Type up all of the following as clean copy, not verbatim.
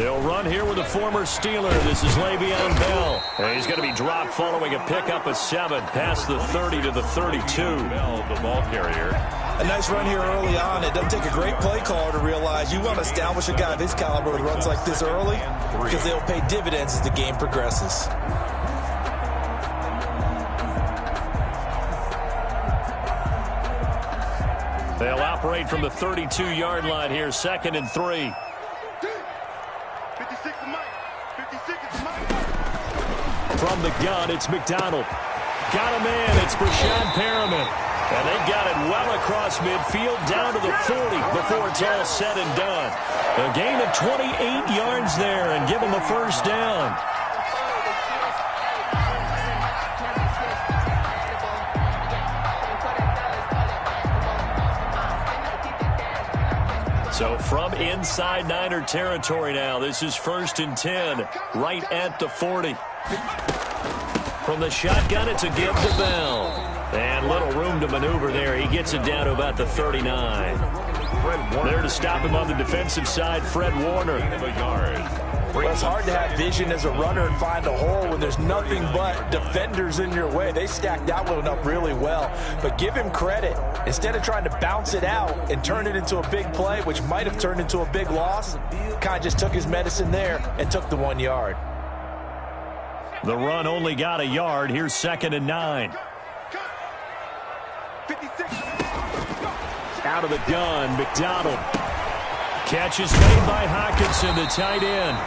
They'll run here with a former Steeler. This is Le'Veon Bell. And he's going to be dropped following a pickup of 7 past the 30 to the 32. Bell, the ball carrier. A nice run here early on. It doesn't take a great play caller to realize you want to establish a guy of his caliber with runs like this early because they'll pay dividends as the game progresses. They'll operate from the 32-yard line here, 2nd and 3. From the gun, it's McDonald. Got a man, it's Brashad Perriman. And they got it well across midfield down to the 40 before it's all said and done. A gain of 28 yards there and give them the first down. So from inside Niner territory now, this is 1st and 10, right at the 40. From the shotgun, it's a give to Bell. And little room to maneuver there. He gets it down to about the 39. There to stop him on the defensive side, Fred Warner. Well, it's hard to have vision as a runner and find a hole when there's nothing but defenders in your way. They stacked that one up really well. But give him credit. Instead of trying to bounce it out and turn it into a big play, which might have turned into a big loss, kind of just took his medicine there and took the 1 yard. The run only got a yard. Here's 2nd and 9. Out of the gun, McDonald. Catch is made by Hockenson, the tight end.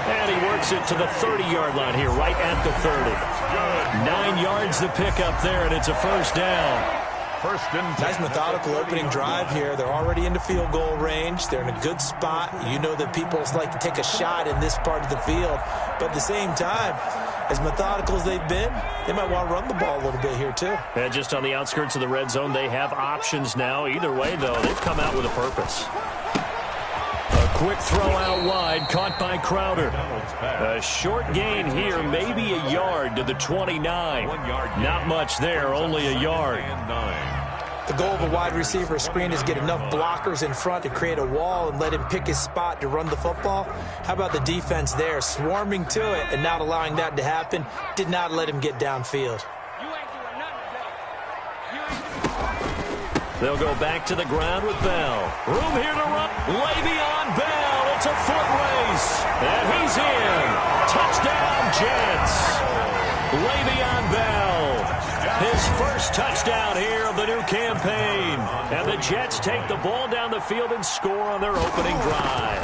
And he works it to the 30-yard line here, right at the 30. 9 yards the pickup there, and it's a first down. Nice methodical opening drive here. They're already into field goal range. They're in a good spot. You know that people like to take a shot in this part of the field. But at the same time, as methodical as they've been, they might want to run the ball a little bit here too. And just on the outskirts of the red zone, they have options now. Either way, though, they've come out with a purpose. A quick throw out wide, caught by Crowder. A short gain here, maybe a yard to the 29. Not much there, only a yard. The goal of a wide receiver screen is get enough blockers in front to create a wall and let him pick his spot to run the football. How about the defense there, swarming to it and not allowing that to happen? Did not let him get downfield. They'll go back to the ground with Bell. Room here to run. Le'Veon Bell. It's a foot race. And he's in. Touchdown, Jets. Le'Veon Bell. His first touchdown here of the new campaign. And the Jets take the ball down the field and score on their opening drive.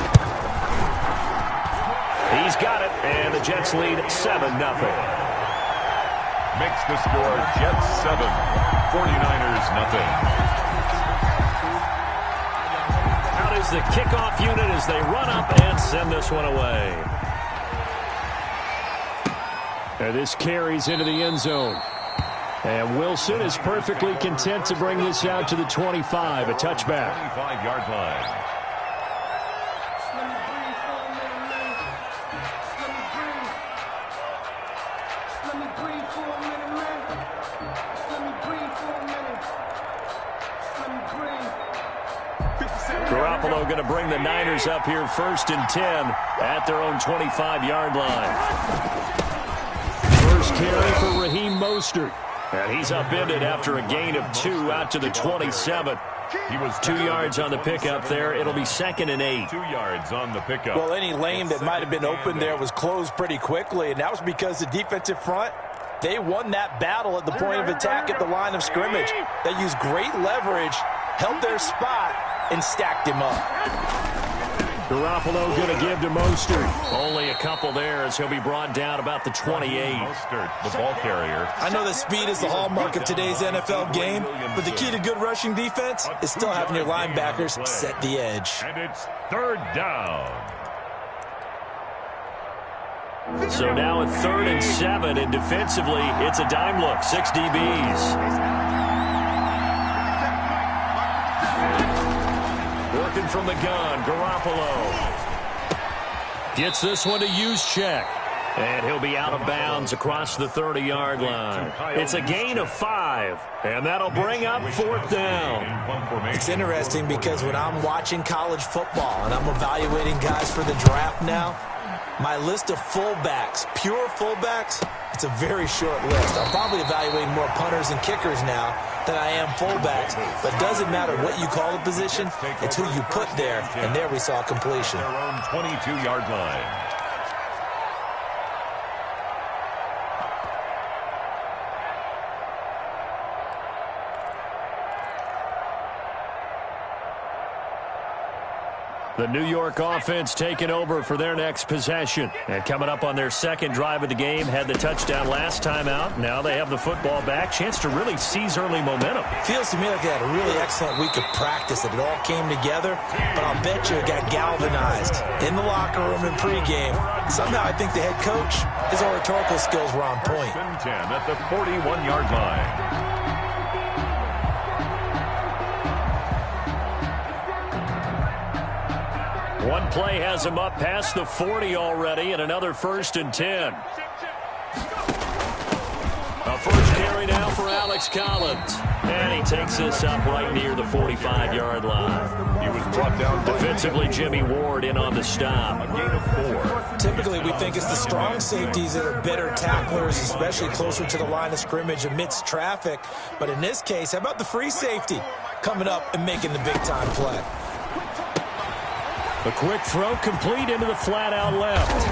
He's got it. And the Jets lead 7-0. Makes the score Jets 7, 49ers nothing. Out is the kickoff unit as they run up and send this one away. And this carries into the end zone. And Wilson is perfectly content to bring this out to the 25, a touchback. 25-yard line. Garoppolo going to bring the Niners up here 1st and 10 at their own 25-yard line. First carry for Raheem Mostert. And he's upended after a gain of 2 out to the 27. He was 2 yards on the pickup there. It'll be 2nd and 8. 2 yards on the pickup. Well, any lane that might have been open there was closed pretty quickly, and that was because the defensive front, they won that battle at the point of attack at the line of scrimmage. They used great leverage, held their spot, and stacked him up. Garoppolo going to give to Mostert. Only a couple there as he'll be brought down about the 28. Mostert, the ball carrier. I know that speed is the hallmark of today's NFL game, but the key to good rushing defense is still having your linebackers set the edge. And it's 3rd down. So now at 3rd and 7, and defensively, it's a dime look, 6 DBs. Working from the gun, Garoppolo. Gets this one to Juszczyk. And he'll be out of bounds across the 30-yard line. It's a gain of 5, and that'll bring up 4th down. It's interesting because when I'm watching college football and I'm evaluating guys for the draft now, my list of fullbacks, pure fullbacks, it's a very short list. I'm probably evaluating more punters and kickers now than I am fullbacks, but it doesn't matter what you call the position, it's who you put there, and there we saw completion. Their own 22-yard line. The New York offense taking over for their next possession. And coming up on their second drive of the game, had the touchdown last time out. Now they have the football back. Chance to really seize early momentum. Feels to me like they had a really excellent week of practice, that it all came together. But I'll bet you it got galvanized in the locker room and pregame. Somehow I think the head coach, his oratorical skills were on point. 10 at the 41-yard line. One play has him up past the 40 already, and another 1st and 10. A first carry now for Alex Collins. And he takes this up right near the 45-yard line. He was brought down defensively. Jimmy Ward in on the stop. A gain of 4. Typically, we think it's the strong safeties that are better tacklers, especially closer to the line of scrimmage amidst traffic. But in this case, how about the free safety coming up and making the big-time play? A quick throw complete into the flat out left.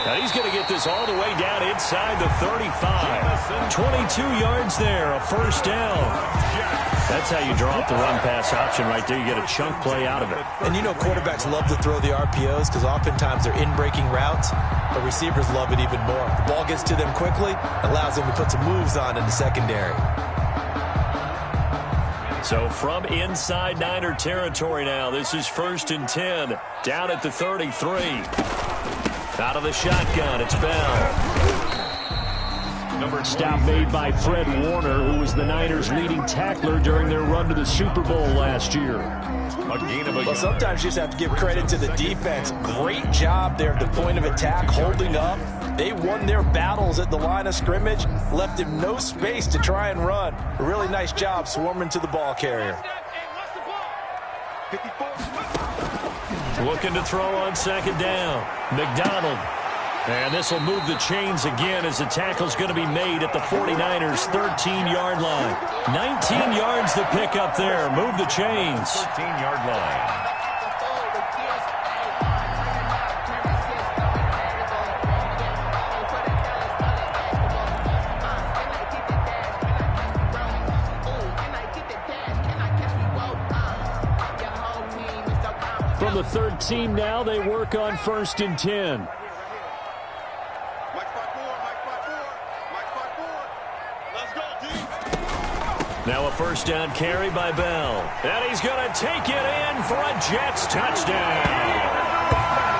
Now he's going to get this all the way down inside the 35. 22 yards there, a 1st down. That's how you draw up the run-pass option right there. You get a chunk play out of it. And you know quarterbacks love to throw the RPOs because oftentimes they're in-breaking routes, but receivers love it even more. The ball gets to them quickly, allows them to put some moves on in the secondary. So from inside Niner territory now, this is 1st and 10, down at the 33. Out of the shotgun, it's Bell. Stop made by Fred Warner, who was the Niners' leading tackler during their run to the Super Bowl last year. Well, sometimes you just have to give credit to the defense. Great job there at the point of attack, holding up. They won their battles at the line of scrimmage, left him no space to try and run. A really nice job swarming to the ball carrier. Looking to throw on 2nd down. McDonald. And this will move the chains again as the tackle's going to be made at the 49ers' 13-yard line. 19 yards to pick up there. Move the chains. 13-yard line. From the 13 now, they work on 1st and 10. Now a 1st down carry by Bell. And he's going to take it in for a Jets touchdown.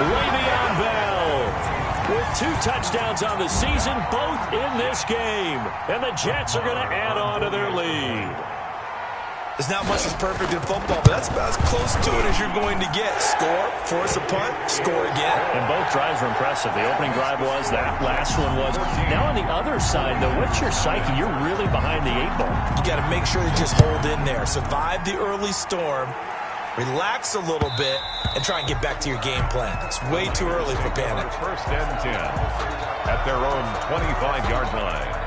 Le'Veon Bell with 2 touchdowns on the season, both in this game. And the Jets are going to add on to their lead. There's not much that's perfect in football, but that's about as close to it as you're going to get. Score, force a punt, score again. And both drives were impressive. The opening drive was, that last one was. Now on the other side, though, what's your psyche? You're really behind the 8 ball. You got to make sure you just hold in there. Survive the early storm, relax a little bit, and try and get back to your game plan. It's way too early for panic. 1st and 10 at their own 25-yard line.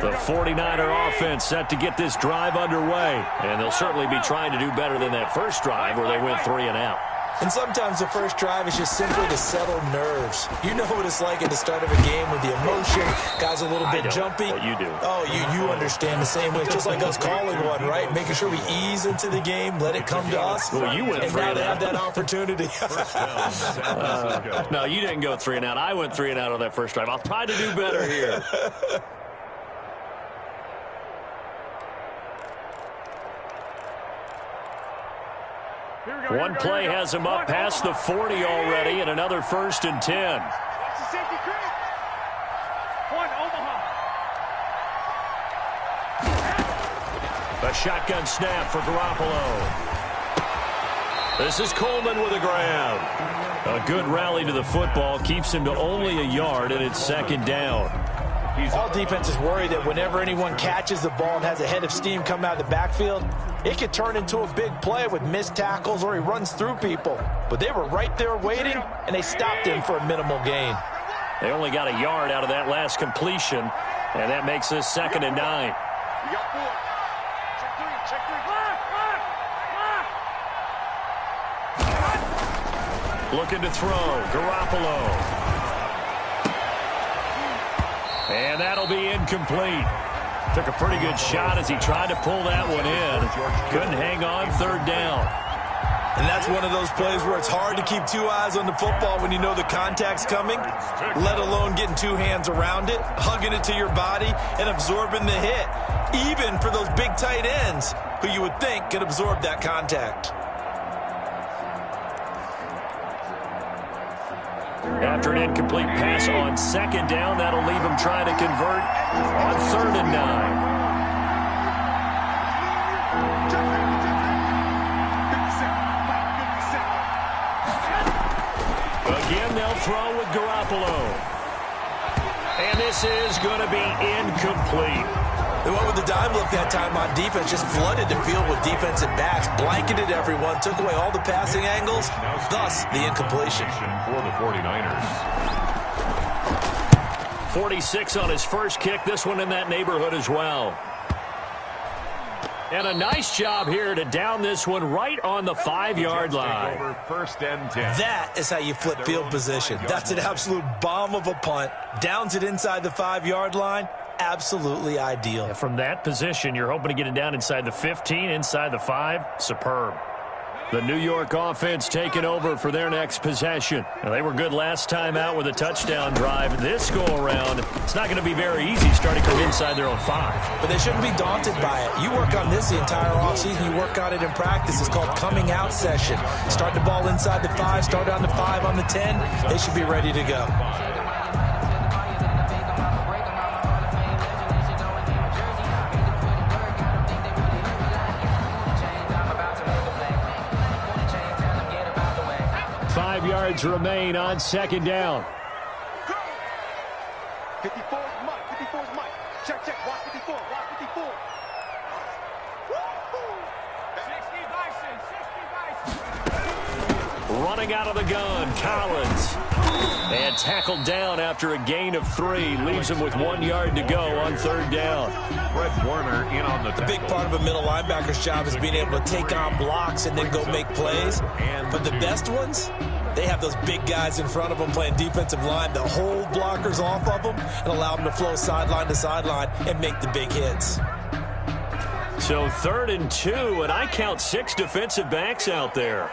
The 49er offense set to get this drive underway. And they'll certainly be trying to do better than that first drive where they went 3 and out. And sometimes the first drive is just simply to settle nerves. You know what it's like at the start of a game with the emotion. Guys a little bit jumpy. But you do. Oh, you understand the same way. It's just like us calling one, right? Making sure we ease into the game, let it come to us. Well, you went and 3 now and they out. have that opportunity. No, you didn't go 3 and out. I went 3 and out on that first drive. I'll try to do better here. One play has him up past the 40 already, and another 1st and 10. A shotgun snap for Garoppolo. This is Coleman with a grab. A good rally to the football keeps him to only a yard, and it's 2nd down. All defenses worry that whenever anyone catches the ball and has a head of steam come out of the backfield, it could turn into a big play with missed tackles or he runs through people. But they were right there waiting, and they stopped him for a minimal gain. They only got a yard out of that last completion, and that makes this 2nd and 9. Looking to throw, Garoppolo. And that'll be incomplete. Took a pretty good shot as he tried to pull that one in. Couldn't hang on, 3rd down. And that's one of those plays where it's hard to keep 2 eyes on the football when you know the contact's coming, let alone getting 2 hands around it, hugging it to your body, and absorbing the hit, even for those big tight ends who you would think could absorb that contact. After an incomplete pass on 2nd down, that'll leave him trying to convert on 3rd and 9. Again, they'll throw with Garoppolo. And this is going to be incomplete. They went with the dime look that time on defense, just flooded the field with defensive backs, blanketed everyone, took away all the passing angles, thus the incompletion. For the 49ers. 46 on his first kick, this one in that neighborhood as well. And a nice job here to down this one right on the 5-yard line. 1st and 10. That is how you flip field position. That's an absolute bomb of a punt. Downs it inside the 5-yard line. Absolutely ideal. From that position, you're hoping to get it down inside the 15, inside the 5. Superb. The New York offense taking over for their next possession. Now, they were good last time out with a touchdown drive. This go-around, it's not going to be very easy starting from inside their own 5. But they shouldn't be daunted by it. You work on this the entire offseason. You work on it in practice. It's called coming out session. Start the ball inside the 5, start on the 5, on the 10. They should be ready to go. Yards remain on 2nd down. 54 is Mike. 54 is Mike. Check, check. Watch 54. Watch 54. Running out of the gun, Collins. And tackled down after a gain of 3. Leaves him with 1 yard to go on 3rd down. Fred Warner in on the The big part of a middle linebacker's job is being able to take on blocks and then go make plays. But the best ones, they have those big guys in front of them playing defensive line to hold blockers off of them and allow them to flow sideline to sideline and make the big hits. So 3rd and 2, and I count 6 defensive backs out there.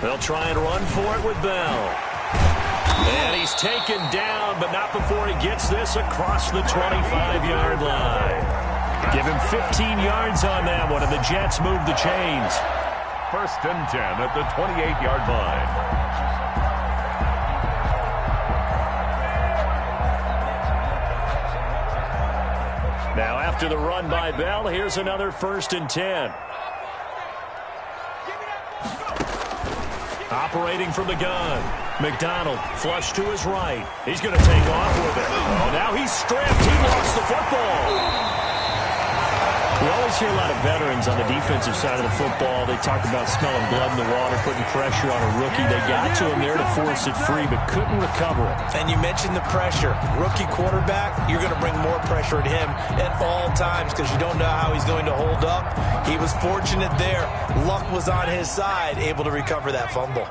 They'll try and run for it with Bell. And he's taken down, but not before he gets this across the 25-yard line. Give him 15 yards on that one, and the Jets move the chains. 1st and 10 at the 28-yard line. Now after the run by Bell, here's another 1st and 10. Operating from the gun. McDonald flush to his right. He's going to take off with it. Oh, now he's stripped. He lost the football. We always hear a lot of veterans on the defensive side of the football. They talk about smelling blood in the water, putting pressure on a rookie. They got to him there to force it free, but couldn't recover it. And you mentioned the pressure. Rookie quarterback, you're going to bring more pressure at him at all times because you don't know how he's going to hold up. He was fortunate there. Luck was on his side, able to recover that fumble.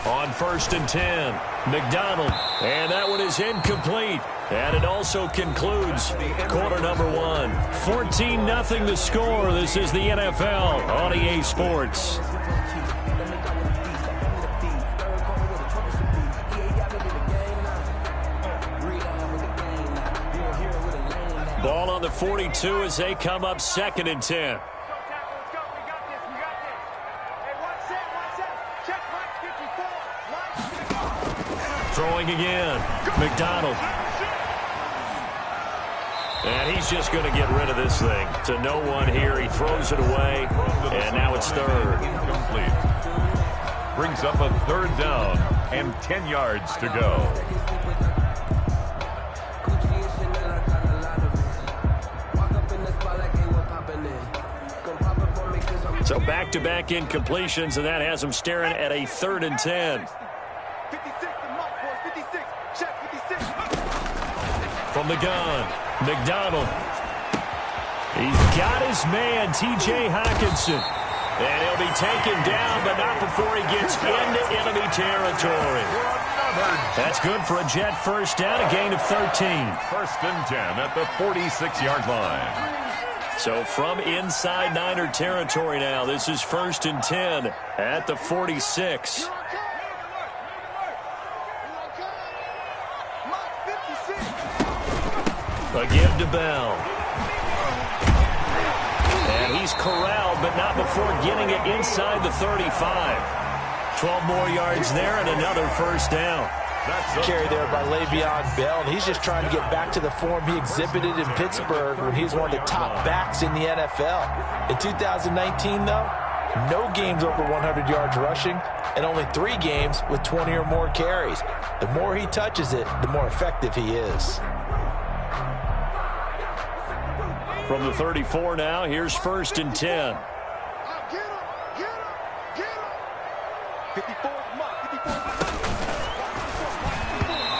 On 1st and 10, McDonald, and that one is incomplete. And it also concludes quarter number 1. 14-0 the score. This is the NFL on EA Sports. Ball on 42 as they come up 2nd and 10. Throwing again. McDonald. And he's just going to get rid of this thing. To no one here. He throws it away. And now it's 3rd. Incomplete. Brings up a 3rd down and 10 yards to go. So back-to-back incompletions, and that has him staring at a 3rd and 10. 56, check 56. From the gun, McDonald. He's got his man, T.J. Hockenson. And he'll be taken down, but not before he gets into enemy territory. That's good for a Jet 1st down, a gain of 13. 1st and 10 at the 46-yard line. So from inside Niner territory now, this is 1st and 10 at the 46. A give to Bell. And he's corralled, but not before getting it inside the 35. 12 more yards there and another 1st down. Carry there by Le'Veon Bell, and he's just trying to get back to the form he exhibited in Pittsburgh when he was one of the top backs in the NFL. In 2019, though, no games over 100 yards rushing, and only 3 games with 20 or more carries. The more he touches it, the more effective he is. From the 34 now, here's 1st and 10.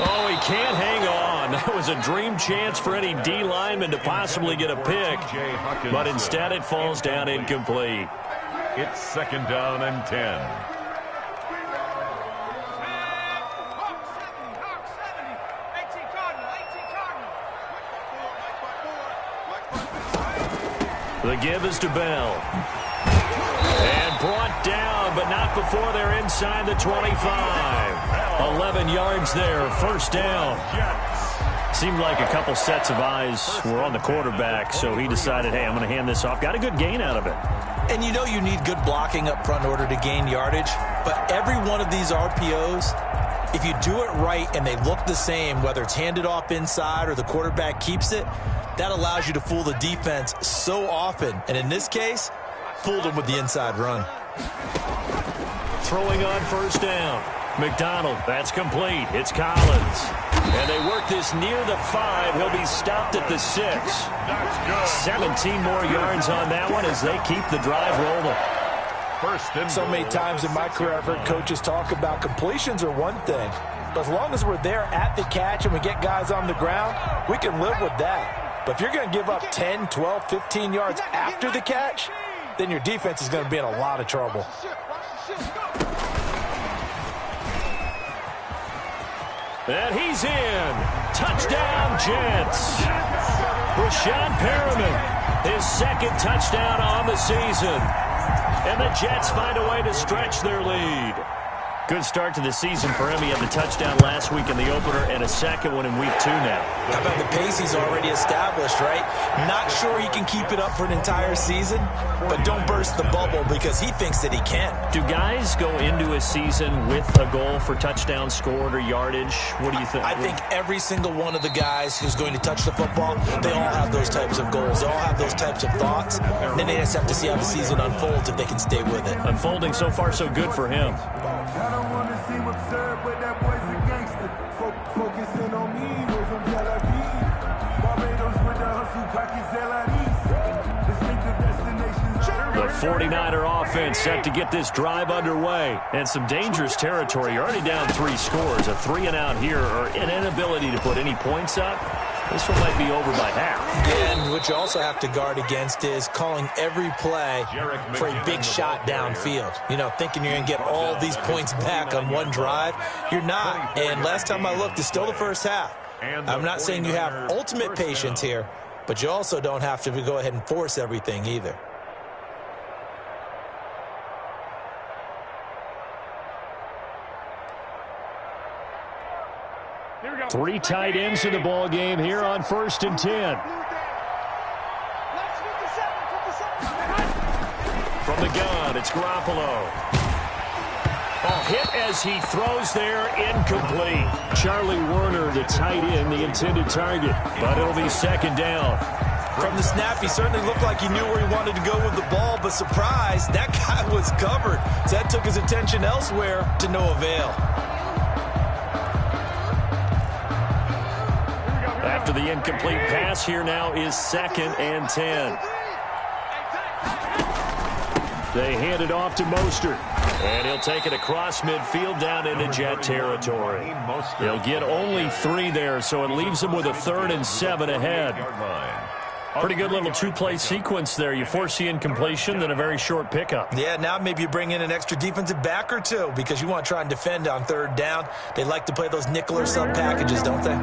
Oh, he can't hang on. That was a dream chance for any D lineman to possibly get a pick, but instead it falls down incomplete. It's 2nd down and 10. The give is to Bell. And brought down, but not before they're inside the 25. 11 yards there, 1st down. Seemed like a couple sets of eyes were on the quarterback, so he decided, hey, I'm going to hand this off. Got a good gain out of it. And you know you need good blocking up front in order to gain yardage, but every one of these RPOs, if you do it right and they look the same, whether it's handed off inside or the quarterback keeps it, that allows you to fool the defense so often. And in this case, fooled them with the inside run. Throwing on 1st down. McDonald, that's complete. It's Collins. And they work this near the 5. He'll be stopped at the 6. 17 more yards on that one as they keep the drive rolling. So many times in my career I've heard coaches talk about completions are one thing. But as long as we're there at the catch and we get guys on the ground, we can live with that. But if you're going to give up 10, 12, 15 yards after the catch, then your defense is going to be in a lot of trouble. And he's in. Touchdown, Jets. Brashad Perriman, his 2nd touchdown on the season. And the Jets find a way to stretch their lead. Good start to the season for him. He had the touchdown last week in the opener and a 2nd one in week 2 now. How about the pace he's already established, right? Not sure he can keep it up for an entire season, but don't burst the bubble because he thinks that he can. Do guys go into a season with a goal for touchdown scored or yardage? What do you think? I think every single one of the guys who's going to touch the football, they all have those types of goals. They all have those types of thoughts. Then they just have to see how the season unfolds if they can stay with it. Unfolding so far so good for him. I don't want to seem absurd, but that boy's a gangster. Focusing on me, we're from Tel Aviv. Barbados with the hustle, pockets Distinctive destinations. The 49er offense set to get this drive underway. And some dangerous territory. You're already down 3 scores. A 3 and out here, or an inability to put any points up. This one might be over by half. And what you also have to guard against is calling every play for a big shot downfield. You know, thinking you're going to get all these points back on one drive. You're not. And last time I looked, it's still the first half. I'm not saying you have ultimate patience here, but you also don't have to go ahead and force everything either. Three tight ends in the ball game here on 1st and 10. the gun. It's Garoppolo. Oh, hit as he throws there, incomplete. Charlie Werner, the tight end, the intended target. But it'll be second down. From the snap, he certainly looked like he knew where he wanted to go with the ball, but surprise, that guy was covered. So that took his attention elsewhere to no avail. After the incomplete pass, here now is 2nd and 10. They hand it off to Mostert. And he'll take it across midfield down into Jet territory. He'll get only 3 there, so it leaves him with a 3rd and 7 ahead. Pretty good little two-play sequence there. You force the incompletion, then a very short pickup. Yeah, now maybe you bring in an extra defensive back or two because you want to try and defend on 3rd down. They like to play those nickel or sub packages, don't they?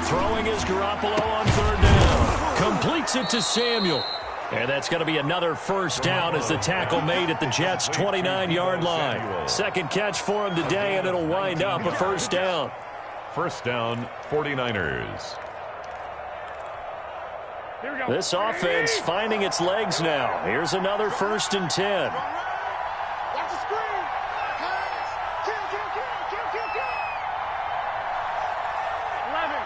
Throwing is Garoppolo on 3rd down. Completes it to Samuel. And that's going to be another first down as the tackle made at the Jets' 29-yard line. Second catch for him today, and it'll wind up a first down. First down, 49ers. This offense finding its legs now. Here's another 1st and 10. Watch the screen. Kill. 11.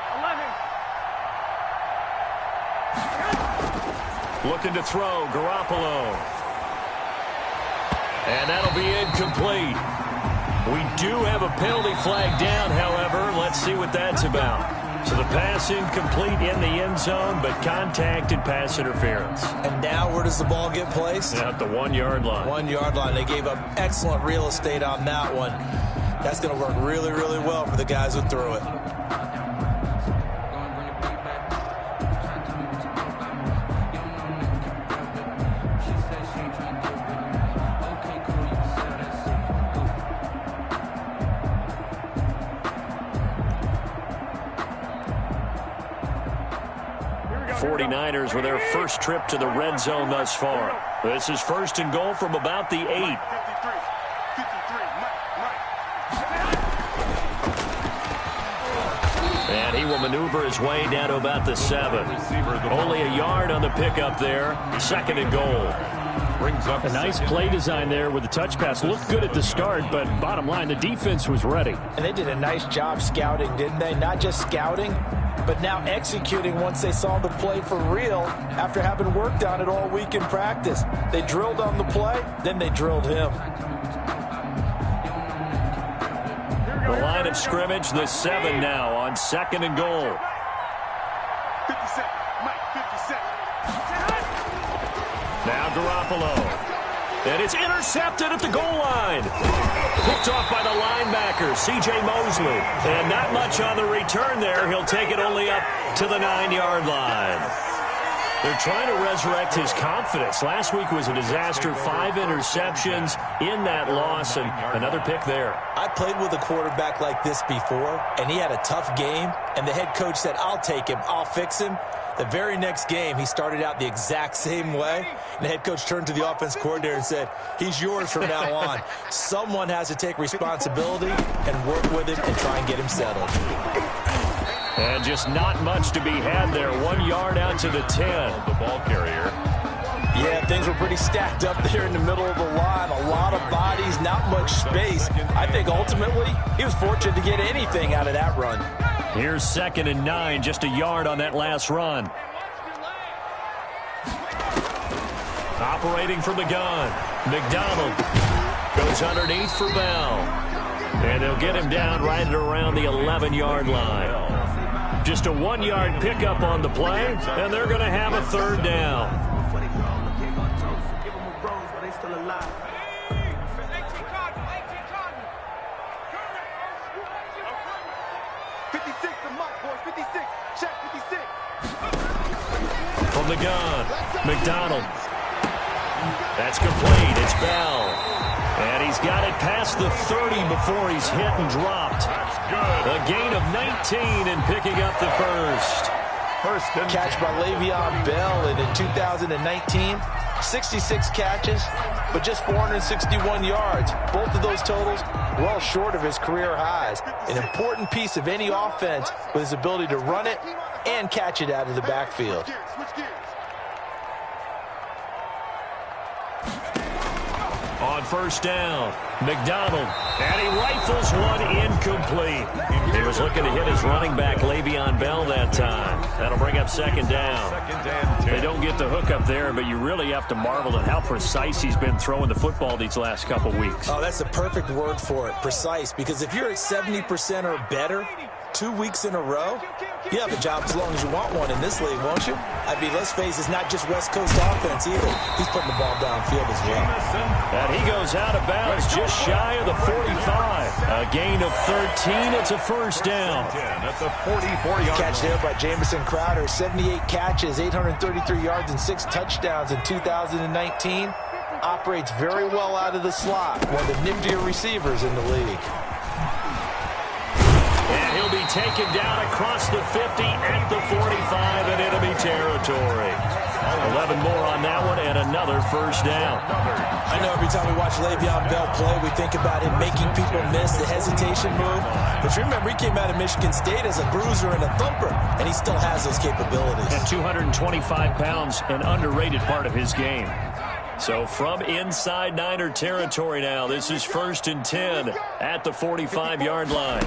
Looking to throw, Garoppolo. And that'll be incomplete. We do have a penalty flag down, however. Let's see what that's about. So the pass incomplete in the end zone, but contacted pass interference. And now where does the ball get placed? At the 1-yard line. 1-yard line. They gave up excellent real estate on that one. That's going to work really, really well for the guys who threw it. '49ers with their first trip to the red zone thus far. This is 1st and goal from about the 8. 53, And he will maneuver his way down to about the 7. Only a yard on the pickup there. 2nd and goal. Brings up a nice play design there with the touch pass. Looked good at the start, but bottom line, the defense was ready. And they did a nice job scouting, didn't they? Not just scouting, but now executing once they saw the play for real after having worked on it all week in practice. They drilled on the play, then they drilled him. The line of scrimmage, the 7 now on 2nd and goal. 50 Mike, 50 Now Garoppolo. And it's intercepted at the goal line. Picked off by the linebacker, C.J. Mosley. And not much on the return there. He'll take it only up to the 9-yard line. They're trying to resurrect his confidence. Last week was a disaster. 5 interceptions in that loss, and another pick there. I played with a quarterback like this before, and he had a tough game, and the head coach said, I'll take him, I'll fix him. The very next game, he started out the exact same way, and the head coach turned to the offense coordinator and said, he's yours from now on. Someone has to take responsibility and work with him and try and get him settled. And just not much to be had there. 1 yard out to the 10. The ball carrier. Yeah, things were pretty stacked up there in the middle of the line. A lot of bodies, not much space. I think ultimately he was fortunate to get anything out of that run. Here's 2nd and 9, just a yard on that last run. Operating from the gun, McDonald goes underneath for Bell. And they'll get him down right at around the 11-yard line. Just a 1-yard pickup on the play, and they're going to have a 3rd down. From the gun, McDonald. That's complete. It's Bell. And he's got it past the 30 before he's hit and dropped. A gain of 19 and picking up the first. Catch by Le'Veon Bell, and in 2019, 66 catches, but just 461 yards. Both of those totals well short of his career highs. An important piece of any offense with his ability to run it and catch it out of the backfield. On first down, McDonald, and he rifles one incomplete. He was looking to hit his running back, Le'Veon Bell, that time. That'll bring up second down. They don't get the hook up there, but you really have to marvel at how precise he's been throwing the football these last couple weeks. Oh, that's the perfect word for it, precise, because if you're at 70% or better 2 weeks in a row, you have a job as long as you want one in this league, won't you? I mean, let's face it, it's not just West Coast offense either. He's putting the ball downfield as well. And he goes out of bounds just shy of the 45. A gain of 13. It's a first down. At the 44-yard Catch there by Jamison Crowder. 78 catches, 833 yards, and 6 touchdowns in 2019. Operates very well out of the slot. One of the niftier receivers in the league. And he'll be taken down across the 50 at the 45 in enemy territory. 11 more on that one and another first down. I know every time we watch Le'Veon Bell play, we think about him making people miss the hesitation move. But you remember, he came out of Michigan State as a bruiser and a thumper, and he still has those capabilities. At 225 pounds, an underrated part of his game. So from inside Niner territory now, this is 1st and 10 at the 45-yard line.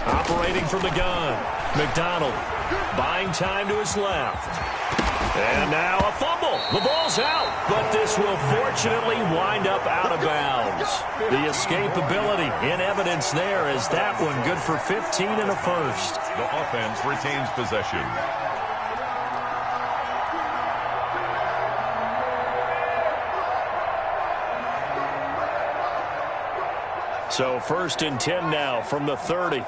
Operating from the gun, McDonald buying time to his left. And now a fumble. The ball's out, but this will fortunately wind up out of bounds. The escapability in evidence there as that one good for 15 and a first. The offense retains possession. So 1st and 10 now from the 30.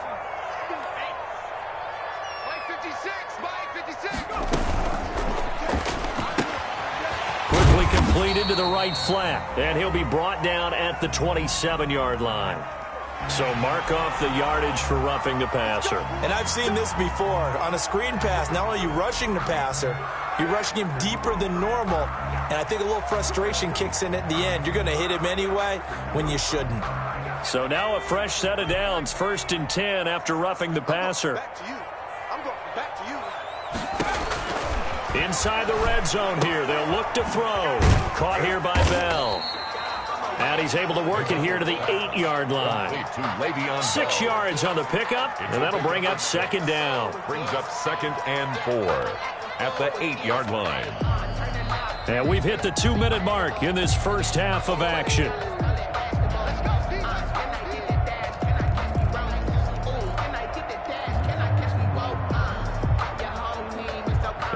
Quickly completed to the right flat, and he'll be brought down at the 27-yard line. So mark off the yardage for roughing the passer. And I've seen this before. On a screen pass, not only are you rushing the passer, you're rushing him deeper than normal. And I think a little frustration kicks in at the end. You're going to hit him anyway when you shouldn't. So now a fresh set of downs, 1st and 10 after roughing the passer. I'm going back to you. Inside the red zone here, they'll look to throw. Caught here by Bell. And he's able to work it here to the 8-yard line. 6 yards on the pickup, and that'll bring up second down. Brings up 2nd and 4 at the 8-yard line. And we've hit the 2-minute mark in this first half of action.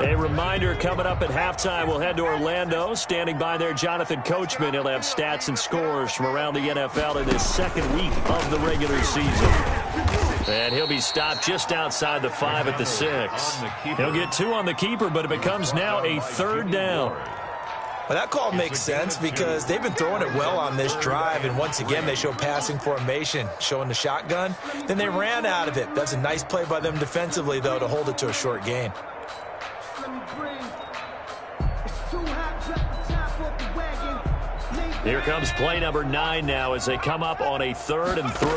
A reminder, coming up at halftime, we'll head to Orlando. Standing by there, Jonathan Coachman. He'll have stats and scores from around the NFL in his second week of the regular season. And he'll be stopped just outside the 5 at the 6. He'll get 2 on the keeper, but it becomes now a 3rd down. Well, that call makes sense because they've been throwing it well on this drive, and once again they show passing formation, showing the shotgun. Then they ran out of it. That's a nice play by them defensively, though, to hold it to a short gain. Here comes play number 9 now as they come up on a 3rd and 3.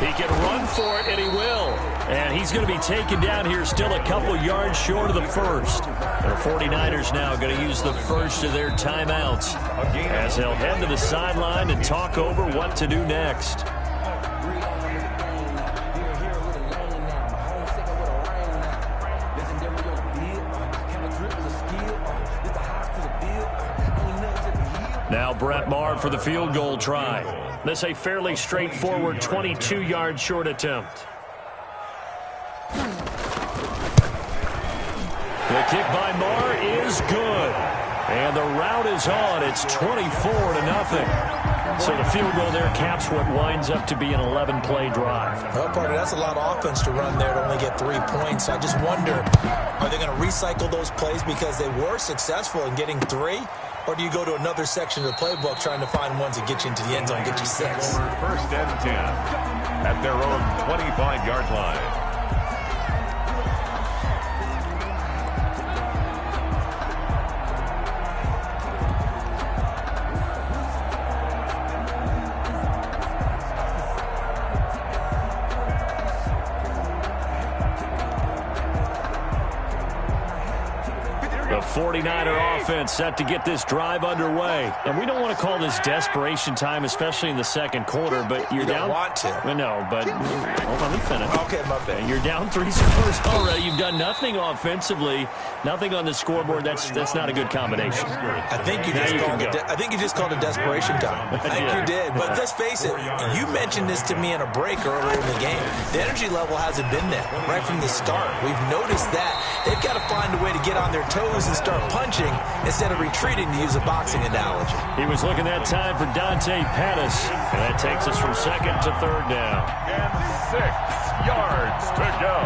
He can run for it, and he will. And he's going to be taken down here still a couple yards short of the first. The 49ers now going to use the first of their timeouts as they'll head to the sideline and talk over what to do next. Now Brett Maher for the field goal try. This a fairly straightforward 22-yard short attempt. The kick by Maher is good. And the route is on. It's 24-0. So the field goal there caps what winds up to be an 11-play drive. Well, partner, that's a lot of offense to run there to only get 3 points. I just wonder, are they going to recycle those plays because they were successful in getting 3? Or do you go to another section of the playbook trying to find ones that get you into the end zone, get you 6? 1st and 10 at their own 25-yard line. 49er offense set to get this drive underway. And we don't want to call this desperation time, especially in the second quarter, but you're down. Don't want to. No, but hold on, let me finish. Okay, my bad. You're down 3 scores already. You've done nothing offensively, nothing on the scoreboard. That's not a good combination. I think you just called it desperation time. I think you did. But let's face it, you mentioned this to me in a break earlier in the game. The energy level hasn't been there right from the start. We've noticed that. They've got to find a way to get on their toes and start punching instead of retreating, to use a boxing analogy. He was looking that time for Dante Pettis. And that takes us from second to third down. And 6 yards to go.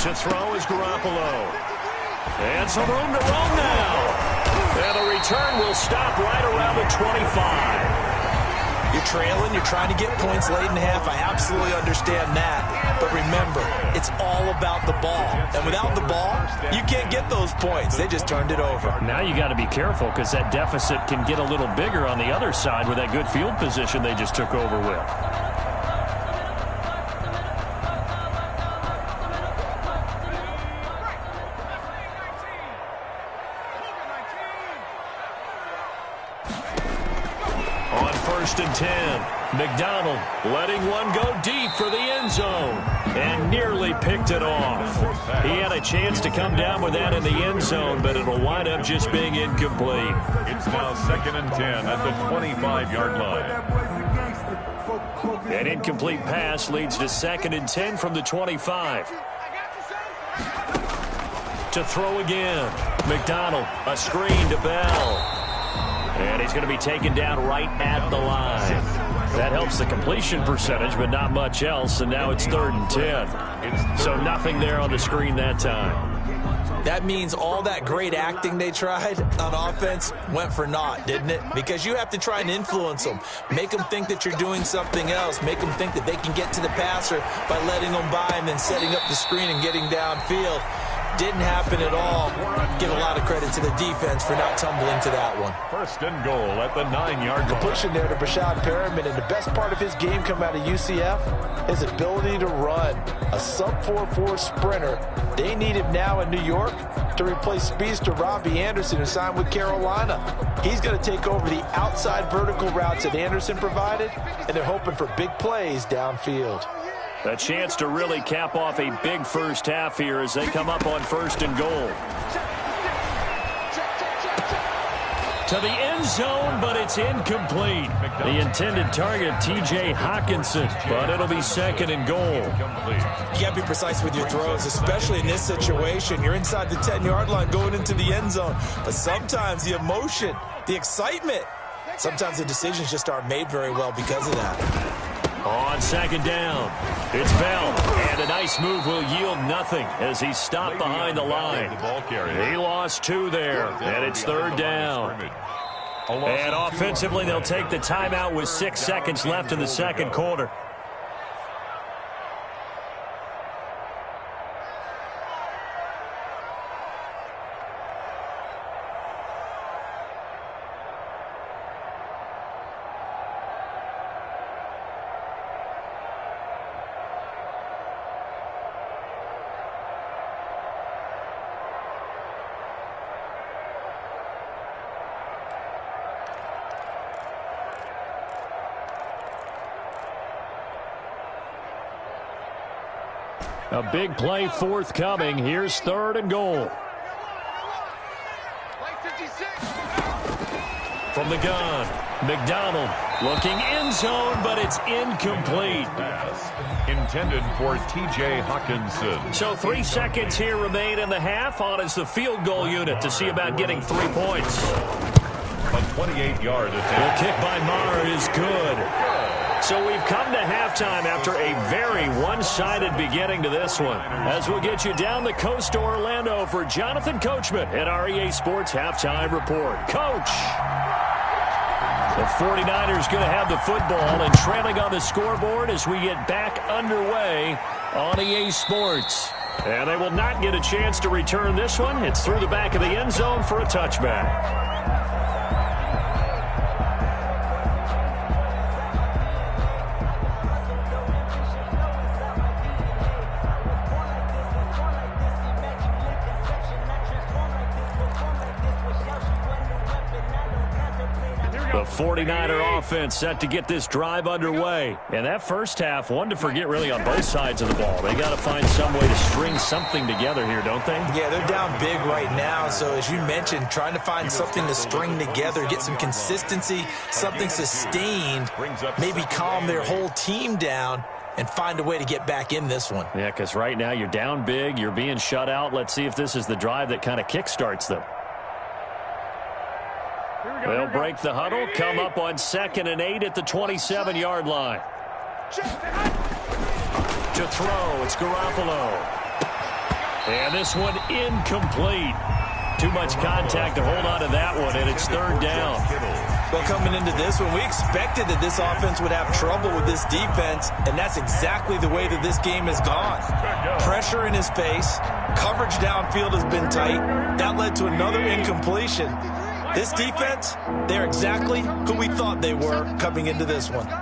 To throw is Garoppolo. And some room to roam now. And the return will stop right around the 25. You're trailing, you're trying to get points late in the half. I absolutely understand that. But remember, it's all about the ball. And without the ball, you can't get those points. They just turned it over. Now you got to be careful because that deficit can get a little bigger on the other side with that good field position they just took over with. First and 10. McDonald letting one go deep for the end zone and nearly picked it off. He had a chance to come down with that in the end zone, but it'll wind up just being incomplete. It's now 2nd and 10 at the 25-yard line. An incomplete pass leads to 2nd and 10 from the 25. To throw again. McDonald, a screen to Bell. And he's going to be taken down right at the line. That helps the completion percentage, but not much else. And now it's 3rd and 10. So nothing there on the screen that time. That means all that great acting they tried on offense went for naught, didn't it? Because you have to try and influence them. Make them think that you're doing something else. Make them think that they can get to the passer by letting them by and then setting up the screen and getting downfield. Didn't happen at all. Give a lot of credit to the defense for not tumbling to that one. 1st and goal at the 9-yard line. Pushing there to Brashad Perriman, and the best part of his game come out of UCF, his ability to run. A sub-4.4 sprinter. They need him now in New York to replace speedster Robbie Anderson, who signed with Carolina. He's going to take over the outside vertical routes that Anderson provided, and they're hoping for big plays downfield. A chance to really cap off a big first half here as they come up on 1st and goal. To the end zone, but it's incomplete. The intended target, T.J. Hawkinson, but it'll be 2nd and goal. You got to be precise with your throws, especially in this situation. You're inside the 10-yard line going into the end zone. But sometimes the emotion, the excitement, sometimes the decisions just aren't made very well because of that. On 2nd down, it's Bell, and a nice move will yield nothing as he's stopped behind the line. He lost 2 there, and it's 3rd down. And offensively, they'll take the timeout with 6 seconds left in the second quarter. A big play forthcoming. Here's 3rd and goal. From the gun, McDonald looking end zone, but it's incomplete. Pass intended for T.J. Hawkinson. So 3 seconds here remain in the half. On is the field goal unit to see about getting 3 points. A 28-yard attempt. The kick by Maher is good. So we've come to halftime after a very one-sided beginning to this one. As we'll get you down the coast to Orlando for Jonathan Coachman at our EA Sports Halftime Report. Coach! The 49ers going to have the football and trailing on the scoreboard as we get back underway on EA Sports. And they will not get a chance to return this one. It's through the back of the end zone for a touchback. The 49er offense set to get this drive underway. And that first half, one to forget really on both sides of the ball. They got to find some way to string something together here, don't they? Yeah, they're down big right now. So as you mentioned, trying to find something to string together, get some consistency, something sustained, maybe calm their whole team down and find a way to get back in this one. Yeah, because right now you're down big, you're being shut out. Let's see if this is the drive that kind of kickstarts them. They'll break the huddle, come up on 2nd and 8 at the 27-yard line. To throw, it's Garoppolo. And this one incomplete. Too much contact to hold on to that one, and it's 3rd down. Well, coming into this one, we expected that this offense would have trouble with this defense, and that's exactly the way that this game has gone. Pressure in his face, coverage downfield has been tight. That led to another incompletion. This defense, they're exactly who we thought they were coming into this one. 6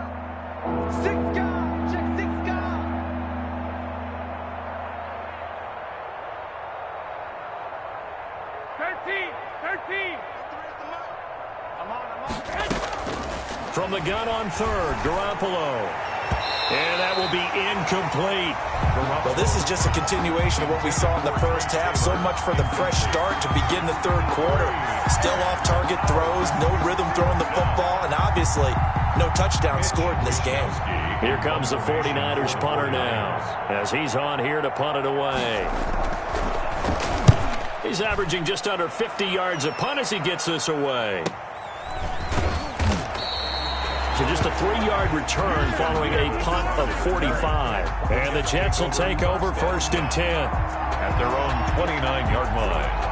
guard, check 6 guard. Thirteen. I'm on. From the gun on 3rd, Garoppolo. And that will be incomplete. Well, this is just a continuation of what we saw in the first half. So much for the fresh start to begin the 3rd quarter. Still off-target throws, no rhythm throwing the football, and obviously no touchdown scored in this game. Here comes the 49ers punter now, as he's on here to punt it away. He's averaging just under 50 yards a punt as he gets this away. So just a 3-yard return following a punt of 45. And the Jets will take over 1st and 10. At their own 29-yard line.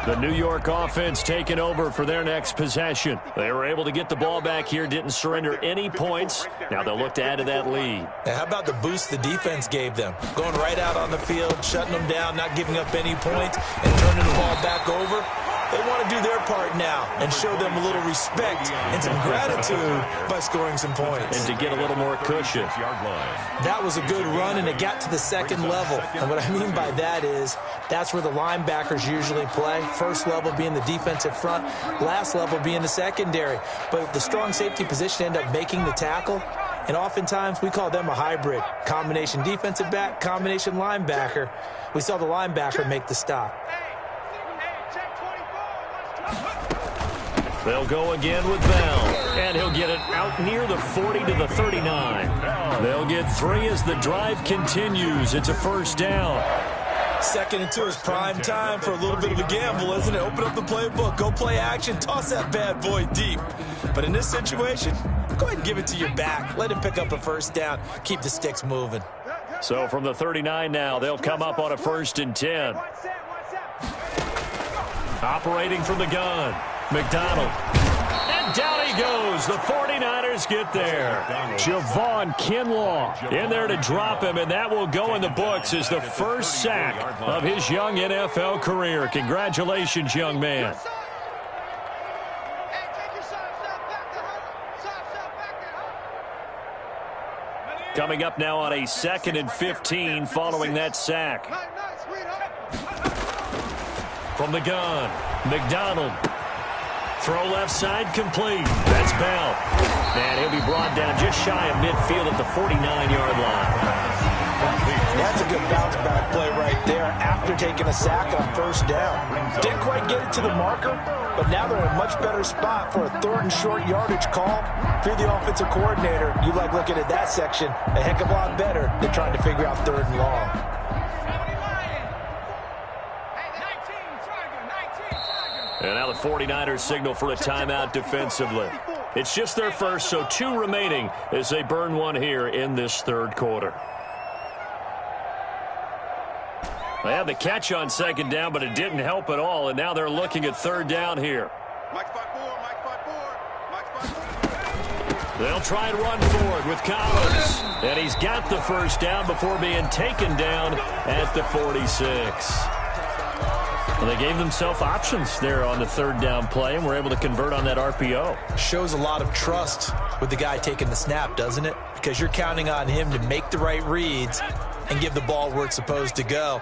The New York offense taking over for their next possession. They were able to get the ball back here, didn't surrender any points. Now they'll look to add to that lead. Now, how about the boost the defense gave them? Going right out on the field, shutting them down, not giving up any points, and turning the ball back over. They want to do their part now and show them a little respect and some gratitude by scoring some points. And to get a little more cushion. That was a good run, and it got to the 2nd level. And what I mean by that is that's where the linebackers usually play. First level being the defensive front, last level being the secondary. But the strong safety position ended up making the tackle. And oftentimes we call them a hybrid. Combination defensive back, combination linebacker. We saw the linebacker make the stop. They'll go again with Bell, and he'll get it out near the 40 to the 39. They'll get 3 as the drive continues. It's a 1st down. 2nd and 2 is prime time for a little bit of a gamble, isn't it? Open up the playbook, go play action, toss that bad boy deep. But in this situation, go ahead and give it to your back. Let him pick up a 1st down. Keep the sticks moving. So from the 39 now, they'll come up on a 1st and 10. Operating from the gun. McDonald. And down he goes. The 49ers get there. Javon Kinlaw in there to drop him, and that will go in the books as the first sack of his young NFL career. Congratulations, young man. Coming up now on a 2nd and 15 following that sack. From the gun, McDonald. Throw left side complete. That's Bell. And he'll be brought down just shy of midfield at the 49-yard line. That's a good bounce back play right there after taking a sack on 1st down. Didn't quite get it to the marker, but now they're in a much better spot for a 3rd and short yardage call. If you're the offensive coordinator, you like looking at that section a heck of a lot better than trying to figure out 3rd and long. And now the 49ers signal for a timeout defensively. It's just their first, so 2 remaining as they burn one here in this 3rd quarter. They had the catch on 2nd down, but it didn't help at all, and now they're looking at 3rd down here. They'll try and run forward with Collins. And he's got the 1st down before being taken down at the 46. Well, they gave themselves options there on the third down play and were able to convert on that RPO. Shows a lot of trust with the guy taking the snap, doesn't it? Because you're counting on him to make the right reads and give the ball where it's supposed to go.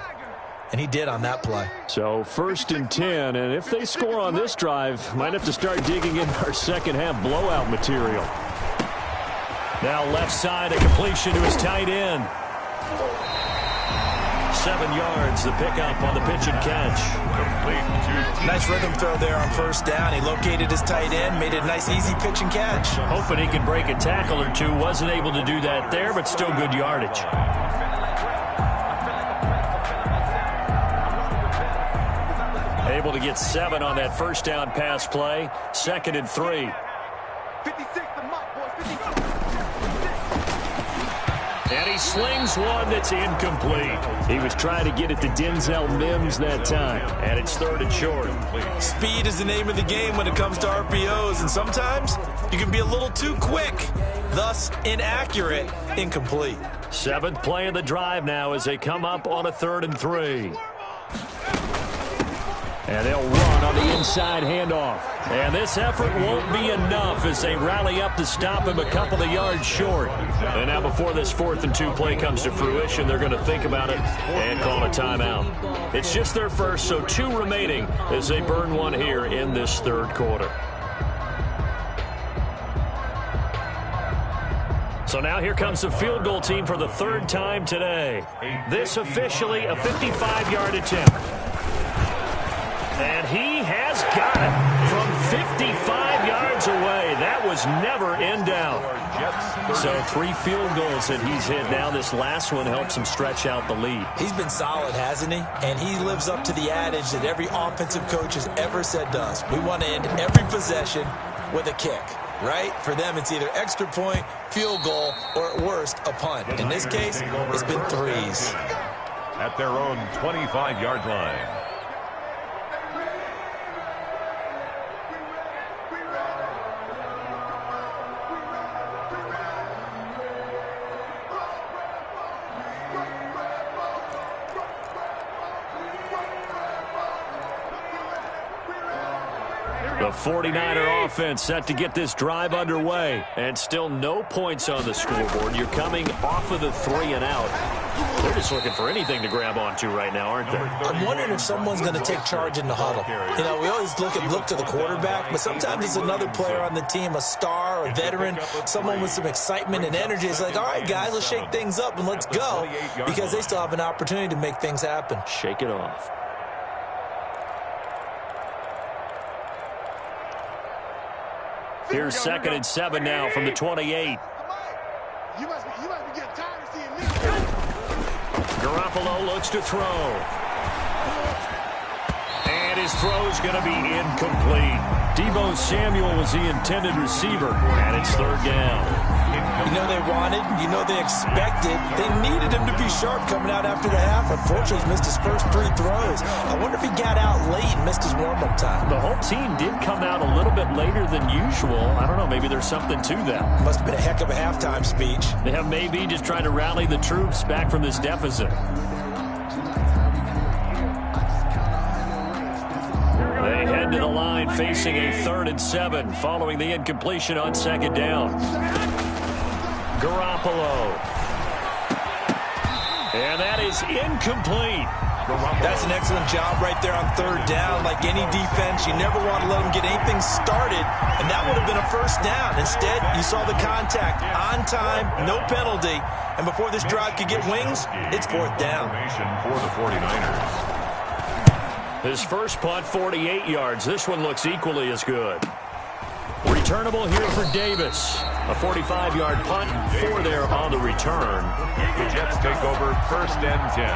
And he did on that play. So 1st and 10, and if they score on this drive, might have to start digging in our second half blowout material. Now left side, a completion to his tight end. 7 yards, the pickup on the pitch and catch. Nice rhythm throw there on 1st down. He located his tight end, made it a nice easy pitch and catch. Hoping he could break a tackle or two. Wasn't able to do that there, but still good yardage. Able to get 7 on that 1st down pass play. 2nd and 3. 56, the mark, boys. 56. And he slings one that's incomplete. He was trying to get it to Denzel Mims that time. And it's 3rd and short. Speed is the name of the game when it comes to RPOs. And sometimes you can be a little too quick. Thus, inaccurate, incomplete. 7th play of the drive now as they come up on a 3rd and 3. And they'll run on the inside handoff. And this effort won't be enough as they rally up to stop him a couple of yards short. And now before this 4th and 2 play comes to fruition, they're going to think about it and call a timeout. It's just their first, so 2 remaining as they burn one here in this 3rd quarter. So now here comes the field goal team for the 3rd time today. This officially a 55-yard attempt. And he has got it from 55 yards away. That was never in doubt. So 3 field goals that he's hit now. This last one helps him stretch out the lead. He's been solid, hasn't he? And he lives up to the adage that every offensive coach has ever said does. We want to end every possession with a kick, right? For them, it's either extra point, field goal, or at worst, a punt. In this case, it's been 3s. At their own 25-yard line. The 49er offense set to get this drive underway. And still no points on the scoreboard. You're coming off of the 3 and out. They're just looking for anything to grab onto right now, aren't they? I'm wondering if someone's going to take charge in the huddle. You know, we always look to the quarterback, but sometimes it's another player on the team, a star, a veteran, someone with some excitement and energy. It's like, all right, guys, let's shake things up and let's go, because they still have an opportunity to make things happen. Shake it off. Here's 2nd and 7 now from the 28. You must be getting tired of seeing me. Garoppolo looks to throw. And his throw's going to be incomplete. Deebo Samuel was the intended receiver, and it's 3rd down. You know they wanted, you know they expected, they needed him to be sharp coming out after the half. Unfortunately, he's missed his first 3 throws. I wonder if he got out late and missed his warm-up time. The whole team did come out a little bit later than usual. I don't know, maybe there's something to that. Must have been a heck of a halftime speech. Yeah, maybe just trying to rally the troops back from this deficit. They head to the line facing a 3rd and 7 following the incompletion on 2nd down. Garoppolo. And that is incomplete. That's an excellent job right there on 3rd down. Like any defense, you never want to let them get anything started, and that would have been a 1st down. Instead, you saw the contact on time, no penalty, and before this drive could get wings, it's 4th down. For the 49ers. His first punt, 48 yards. This one looks equally as good. Returnable here for Davis. A 45-yard punt, 4 there on the return. The Jets take over 1st and 10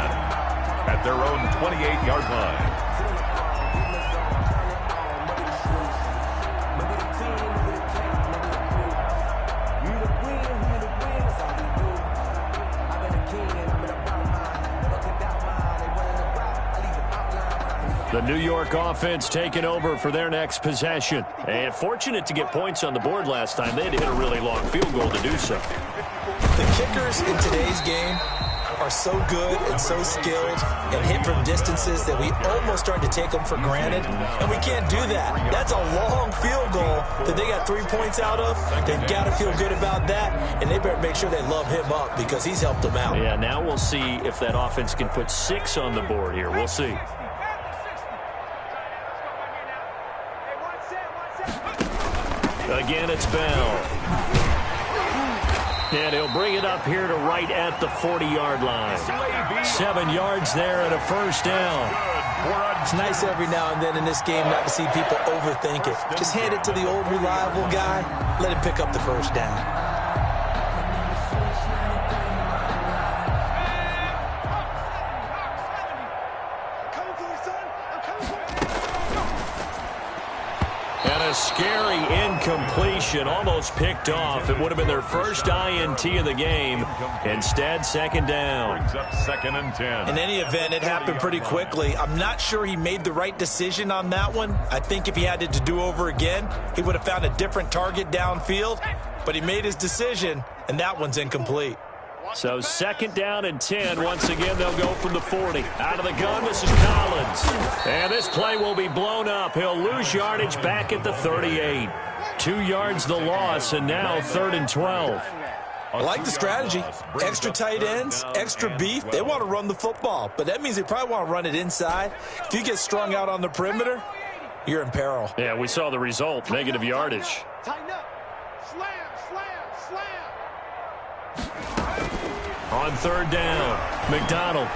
at their own 28-yard line. The New York offense taking over for their next possession. And fortunate to get points on the board last time. They had to hit a really long field goal to do so. The kickers in today's game are so good and so skilled and hit from distances that we almost start to take them for granted, and we can't do that. That's a long field goal that they got 3 points out of. They've got to feel good about that, and they better make sure they love him up because he's helped them out. Yeah, now we'll see if that offense can put 6 on the board here. We'll see. Again, it's Bell. And he'll bring it up here to right at the 40-yard line. 7 yards there and a first down. It's nice every now and then in this game not to see people overthink it. Just hand it to the old reliable guy. Let him pick up the first down. And a scary incompletion, almost picked off. It would have been their first INT of the game. Instead, second down. Brings up 2nd and 10. In any event, it happened pretty quickly. I'm not sure he made the right decision on that one. I think if he had it to do over again, he would have found a different target downfield. But he made his decision, and that one's incomplete. So 2nd down and 10. Once again, they'll go from the 40. Out of the gun, this is Collins. And this play will be blown up. He'll lose yardage back at the 38. 2 yards the loss, and now 3rd and 12. I like the strategy. Extra tight ends, extra beef. They want to run the football, but that means they probably want to run it inside. If you get strung out on the perimeter, you're in peril. Yeah, we saw the result, negative yardage. Tighten up. Slam, slam, slam. On 3rd down, McDonald.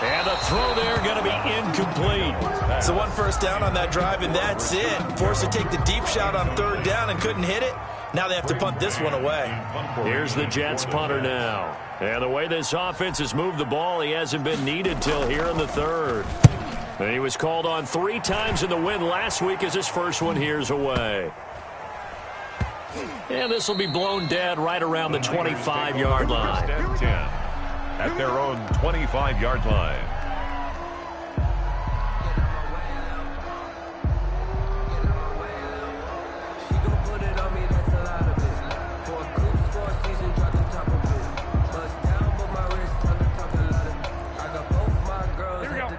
And the throw there going to be incomplete. So 1 first down on that drive, and that's it. Forced to take the deep shot on 3rd down and couldn't hit it. Now they have to punt this one away. Here's the Jets punter now. And the way this offense has moved the ball, he hasn't been needed till here in the 3rd. And he was called on 3 times in the win last week as his first one here's away. And this will be blown dead right around the 25-yard line. 1st and 10 at their own 25-yard line.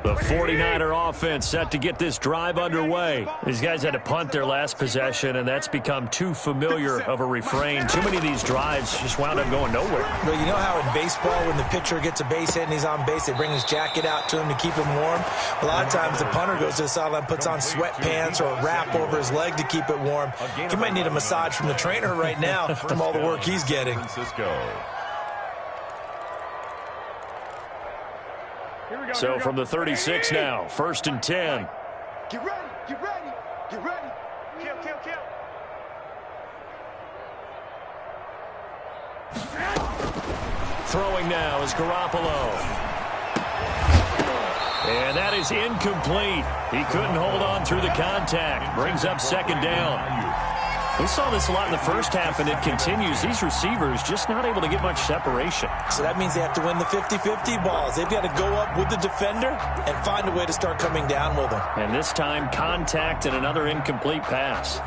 The 49er offense set to get this drive underway. These guys had to punt their last possession, and that's become too familiar of a refrain. Too many of these drives just wound up going nowhere. Well, you know how in baseball when the pitcher gets a base hit and he's on base, they bring his jacket out to him to keep him warm? A lot of times the punter goes to the sideline, puts on sweatpants or a wrap over his leg to keep it warm. He might need a massage from the trainer right now from all the work he's getting. So from the 36 now, 1st and 10. Get ready, get ready, get ready. Kill, kill, kill. Throwing now is Garoppolo. And that is incomplete. He couldn't hold on through the contact. Brings up 2nd down. We saw this a lot in the first half, and it continues. These receivers just not able to get much separation. So that means they have to win the 50-50 balls. They've got to go up with the defender and find a way to start coming down with them. And this time, contact and another incomplete pass.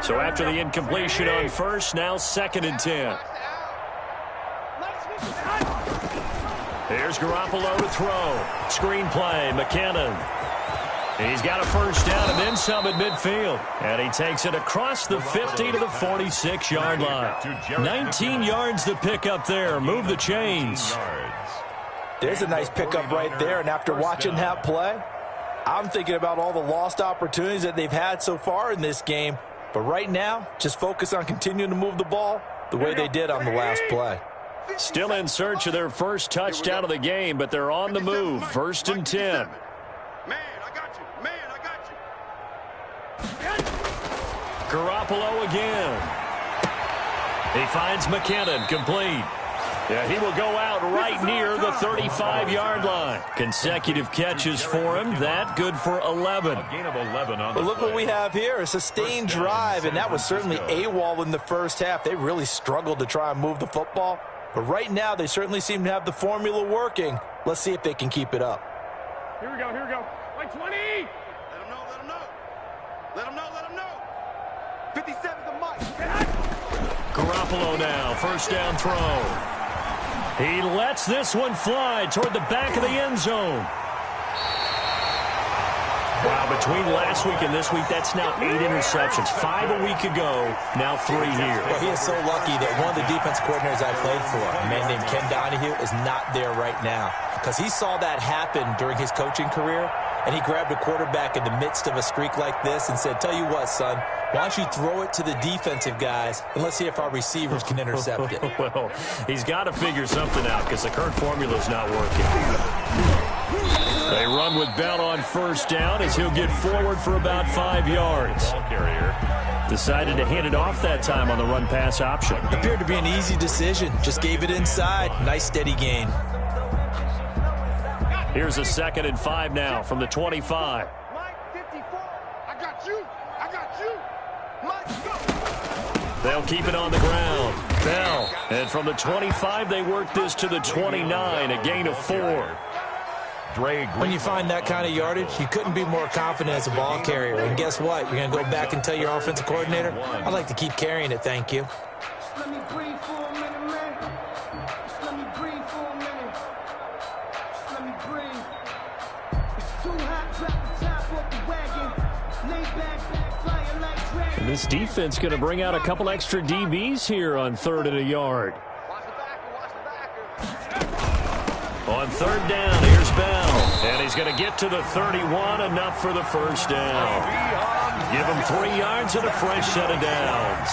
So after the incompletion on 1st, now 2nd and 10. Here's Garoppolo to throw. Screen play, McKinnon. He's got a first down and then some at midfield. And he takes it across the 50 to the 46-yard line. 19 yards to pick up there. Move the chains. There's a nice pickup right there. And after watching that play, I'm thinking about all the lost opportunities that they've had so far in this game. But right now, just focus on continuing to move the ball the way they did on the last play. Still in search of their first touchdown of the game, but they're on the move. 1st and 10. Garoppolo again. He finds McKinnon, complete. Yeah, he will go out right near the 35-yard line. Consecutive catches for him. That good for 11. A gain of 11 on the Well, look what we have here. A sustained drive, and that was certainly AWOL in the first half. They really struggled to try and move the football. But right now, they certainly seem to have the formula working. Let's see if they can keep it up. Here we go, here we go. Like 20. Let him know, let him know. Let him know, let him know. 57 the mic. Garoppolo now, first down throw. He lets this one fly toward the back of the end zone. Wow, between last week and this week, that's now 8 interceptions. 5 a week ago, now 3 here. Well, he is so lucky that one of the defense coordinators I played for, a man named Ken Donahue, is not there right now. Because he saw that happen during his coaching career, and he grabbed a quarterback in the midst of a streak like this and said, tell you what, son, why don't you throw it to the defensive guys, and let's see if our receivers can intercept it. Well, he's got to figure something out because the current formula is not working. They run with Bell on first down as he'll get forward for about 5 yards. Ball carrier. Decided to hand it off that time on the run-pass option. Appeared to be an easy decision. Just gave it inside. Nice steady gain. Here's a 2nd and 5 now from the 25. Mike, 54. I got you. I got you. Mike, go. They'll keep it on the ground. Bell. And from the 25, they work this to the 29, a gain of 4. When you find that kind of yardage, you couldn't be more confident as a ball carrier. And guess what? You're going to go back and tell your offensive coordinator, I'd like to keep carrying it, thank you. Just let me breathe for a minute, man. Just let me breathe for a minute. Just let me breathe. It's too hot, drop the top off the wagon. Lay back, fire like dragon. And this defense going to bring out a couple extra DBs here on 3rd and a yard. Watch the backer. Watch the backer. On 3rd down, here's Bell. And he's going to get to the 31, enough for the first down. Give him 3 yards and a fresh set of downs.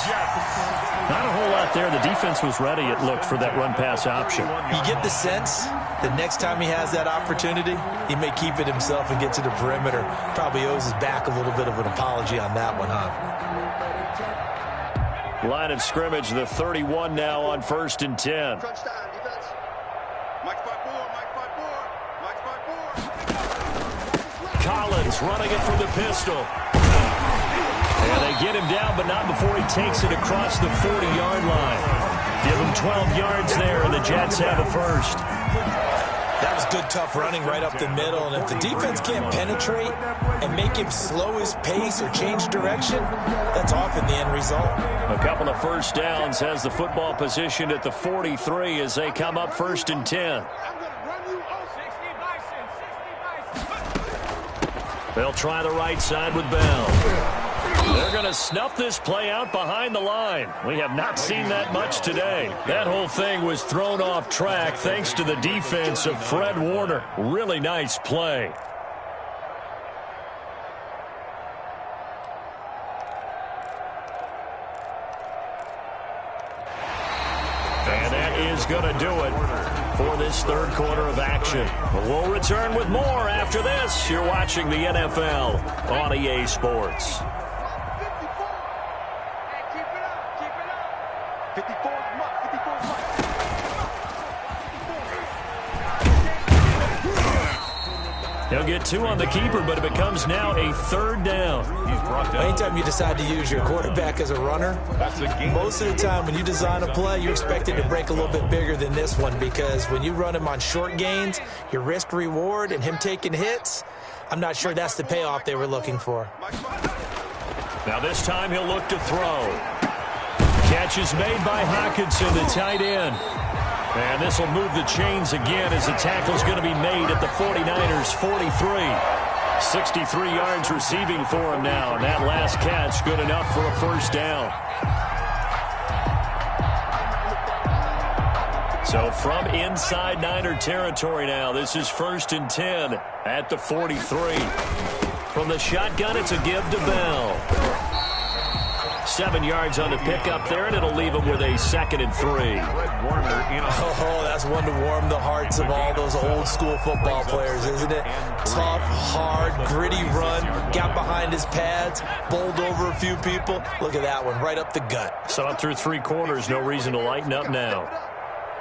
Not a whole lot there. The defense was ready, it looked, for that run-pass option. You get the sense that next time he has that opportunity, he may keep it himself and get to the perimeter. Probably owes his back a little bit of an apology on that one, huh? Line of scrimmage, the 31 now on 1st and 10. Crunch time, defense. Mike 5-4. Mike 5-4. Mike 5-4. Collins running it from the pistol. And they get him down, but not before he takes it across the 40-yard line. Give him 12 yards there, and the Jets have a first. That was good, tough running right up the middle. And if the defense can't penetrate and make him slow his pace or change direction, that's often the end result. A couple of first downs has the football positioned at the 43 as they come up 1st and 10. I'm going to run you over. 60 Bison. They'll try the right side with Bell. They're going to snuff this play out behind the line. We have not seen that much today. That whole thing was thrown off track thanks to the defense of Fred Warner. Really nice play. And that is going to do it for this 3rd quarter of action. We'll return with more after this. You're watching the NFL on EA Sports. 54 is Mike. 54 is Mike. He'll get 2 on the keeper, but it becomes now a 3rd down. He's brought down. Anytime you decide to use your quarterback as a runner, That's a gain. most of the time when you design a play, you're expected to break a little bit bigger than this one, because when you run him on short gains, your risk reward and him taking hits, I'm not sure that's the payoff they were looking for. Now this time he'll look to throw. Catch is made by Hockenson, the tight end. And this will move the chains again as the tackle's going to be made at the 49ers 43. 63 yards receiving for him now, and that last catch good enough for a first down. So from inside Niner territory now, this is 1st and 10 at the 43. From the shotgun, it's a give to Bell. 7 yards on the pickup there, and it'll leave him with a 2nd and 3. Oh, that's one to warm the hearts of all those old school football players, isn't it? Tough, hard, gritty run, got behind his pads, bowled over a few people. Look at that one, right up the gut. So up through 3 quarters, no reason to lighten up now.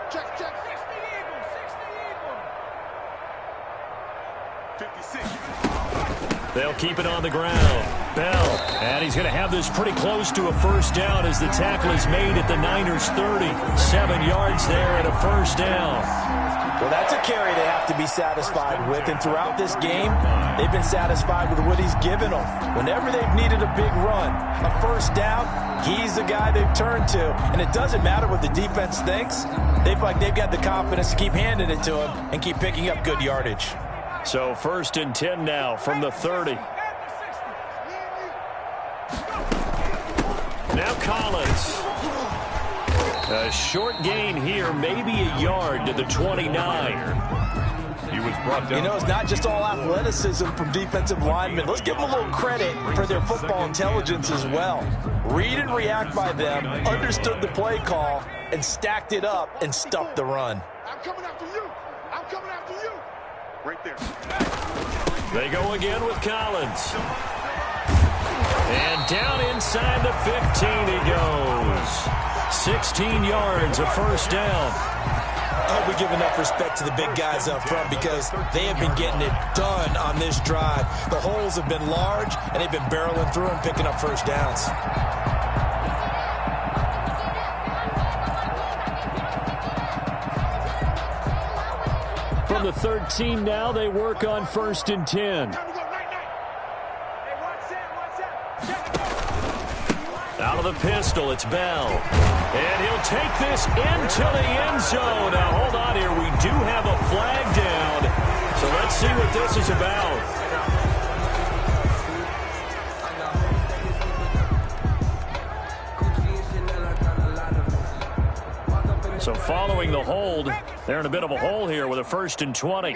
Check. 60 Eagle. 60 Eagle. 56. They'll keep it on the ground. Bell, and he's going to have this pretty close to a first down as the tackle is made at the Niners 30. 7 yards there and a first down. Well, that's a carry they have to be satisfied with, and throughout this game, they've been satisfied with what he's given them. Whenever they've needed a big run, a first down, he's the guy they've turned to. And it doesn't matter what the defense thinks. They feel like they've got the confidence to keep handing it to him and keep picking up good yardage. So 1st and 10 now from the 30. Now Collins. A short gain here, maybe a yard to the 29. He was brought down. You know, it's not just all athleticism from defensive linemen. Let's give them a little credit for their football intelligence as well. Read and react by them, understood the play call, and stacked it up and stuffed the run. I'm coming after you. I'm coming after you. Right there. They go again with Collins. And down inside the 15 he goes. 16 yards, a first down. I hope we give enough respect to the big guys up front because they have been getting it done on this drive. The holes have been large, and they've been barreling through them, picking up first downs. From the 13 now, they work on 1st and 10. Out of the pistol, it's Bell. And he'll take this into the end zone. Now, hold on here. We do have a flag down. So let's see what this is about. So following the hold, they're in a bit of a hole here with a 1st and 20.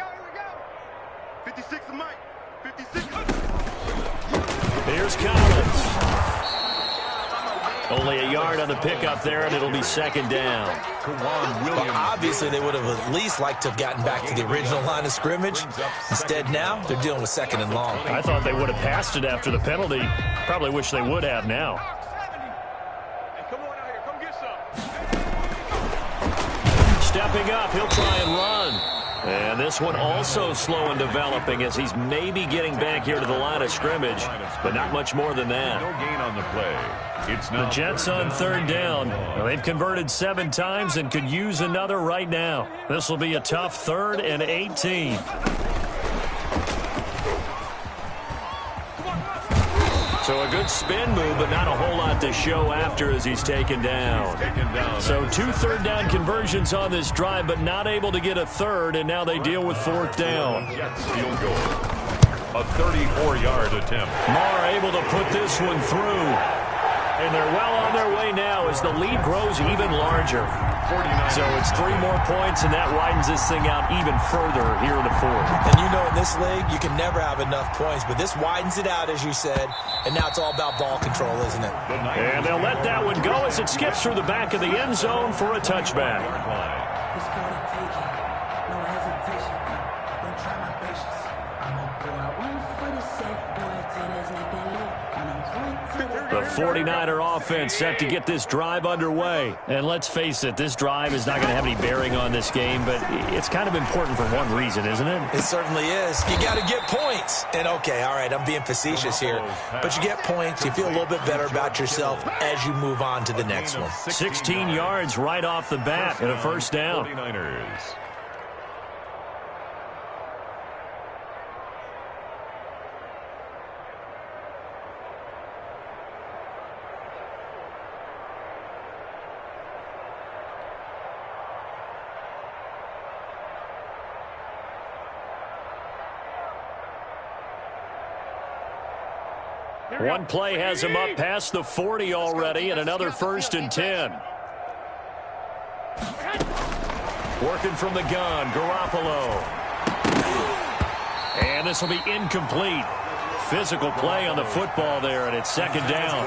56 to Mike. 56. Here's Collins. Only a yard on the pickup there, and it'll be 2nd down. Well, obviously, they would have at least liked to have gotten back to the original line of scrimmage. Instead, now, they're dealing with 2nd and long. I thought they would have passed it after the penalty. Probably wish they would have now. Hey, come on out here. Come get some. Stepping up, he'll try and run. And this one also slow in developing as he's maybe getting back here to the line of scrimmage, but not much more than that. No gain on the play. The Jets on 3rd down. Well, they've converted 7 times and could use another right now. This will be a tough 3rd and 18. So a good spin move, but not a whole lot to show after as he's taken down. So 2 3rd down conversions on this drive, but not able to get a 3rd, and now they deal with 4th down. Jets field goal. A 34-yard attempt. Marr able to put this one through. And they're well on their way now as the lead grows even larger. So it's 3 more points, and that widens this thing out even further here in the 4th. And you know in this league, you can never have enough points, but this widens it out, as you said, and now it's all about ball control, isn't it? And they'll let that one go as it skips through the back of the end zone for a touchback. The 49er offense set to get this drive underway. And let's face it, this drive is not going to have any bearing on this game, but it's kind of important for one reason, isn't it? It certainly is. You got to get points. And, okay, all right, I'm being facetious here. But you get points, you feel a little bit better about yourself as you move on to the next one. 16 yards right off the bat and a first down. 49ers. One play has him up past the 40 already, and another 1st and 10. Working from the gun, Garoppolo. And this will be incomplete. Physical play on the football there, and it's 2nd down.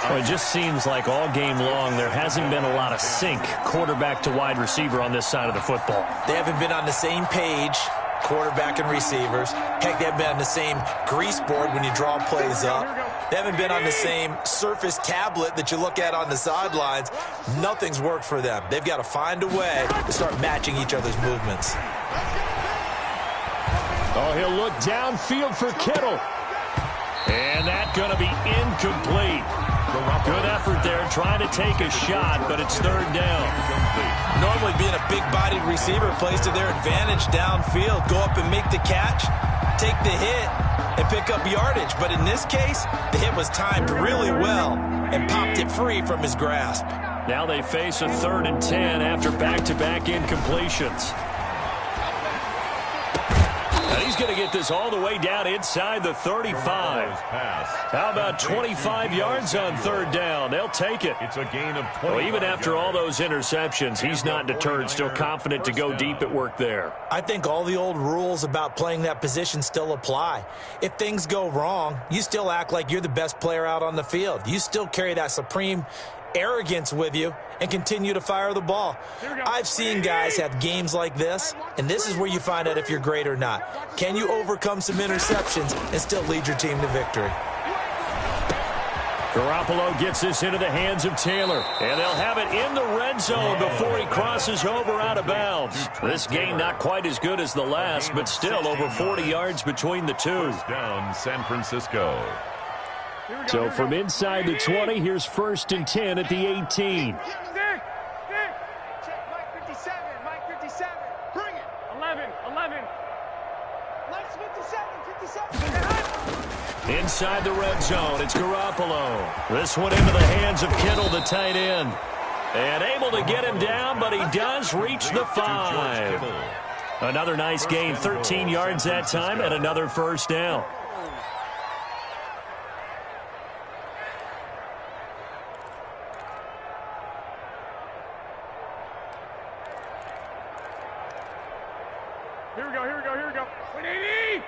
Well, it just seems like all game long there hasn't been a lot of sync quarterback to wide receiver on this side of the football. They haven't been on the same page, quarterback and receivers. Heck, they haven't been on the same grease board when you draw plays up. They haven't been on the same surface tablet that you look at on the sidelines. Nothing's worked for them. They've got to find a way to start matching each other's movements. Oh, he'll look downfield for Kittle. And that's going to be incomplete. Good effort there, trying to take a shot, but it's 3rd down. Normally being a big-bodied receiver plays to their advantage downfield. Go up and make the catch, take the hit, and pick up yardage. But in this case, the hit was timed really well and popped it free from his grasp. Now they face a 3rd and 10 after back-to-back incompletions. And he's going to get this all the way down inside the 35. How about 25 yards on 3rd down? They'll take it. It's a gain of 20. Well, even after all those interceptions, he's not deterred, still confident to go deep at work there. I think all the old rules about playing that position still apply. If things go wrong, you still act like you're the best player out on the field. You still carry that supreme arrogance with you and continue to fire the ball. I've seen guys have games like this, and this is where you find out if you're great or not. Can you overcome some interceptions and still lead your team to victory? Garoppolo gets this into the hands of Taylor, and they'll have it in the red zone before he crosses over out of bounds. This game not quite as good as the last, but still over 40 yards between the two. First down, San Francisco. So from inside the 20, here's 1st and 10 at the 18. Check, Mike 57, Mike 57. Bring it. 11. Mike's 57. Inside the red zone, it's Garoppolo. This one into the hands of Kittle, the tight end. And able to get him down, but he does reach the 5. Another nice gain, 13 yards that time, and another first down. Here we go. 180. 57's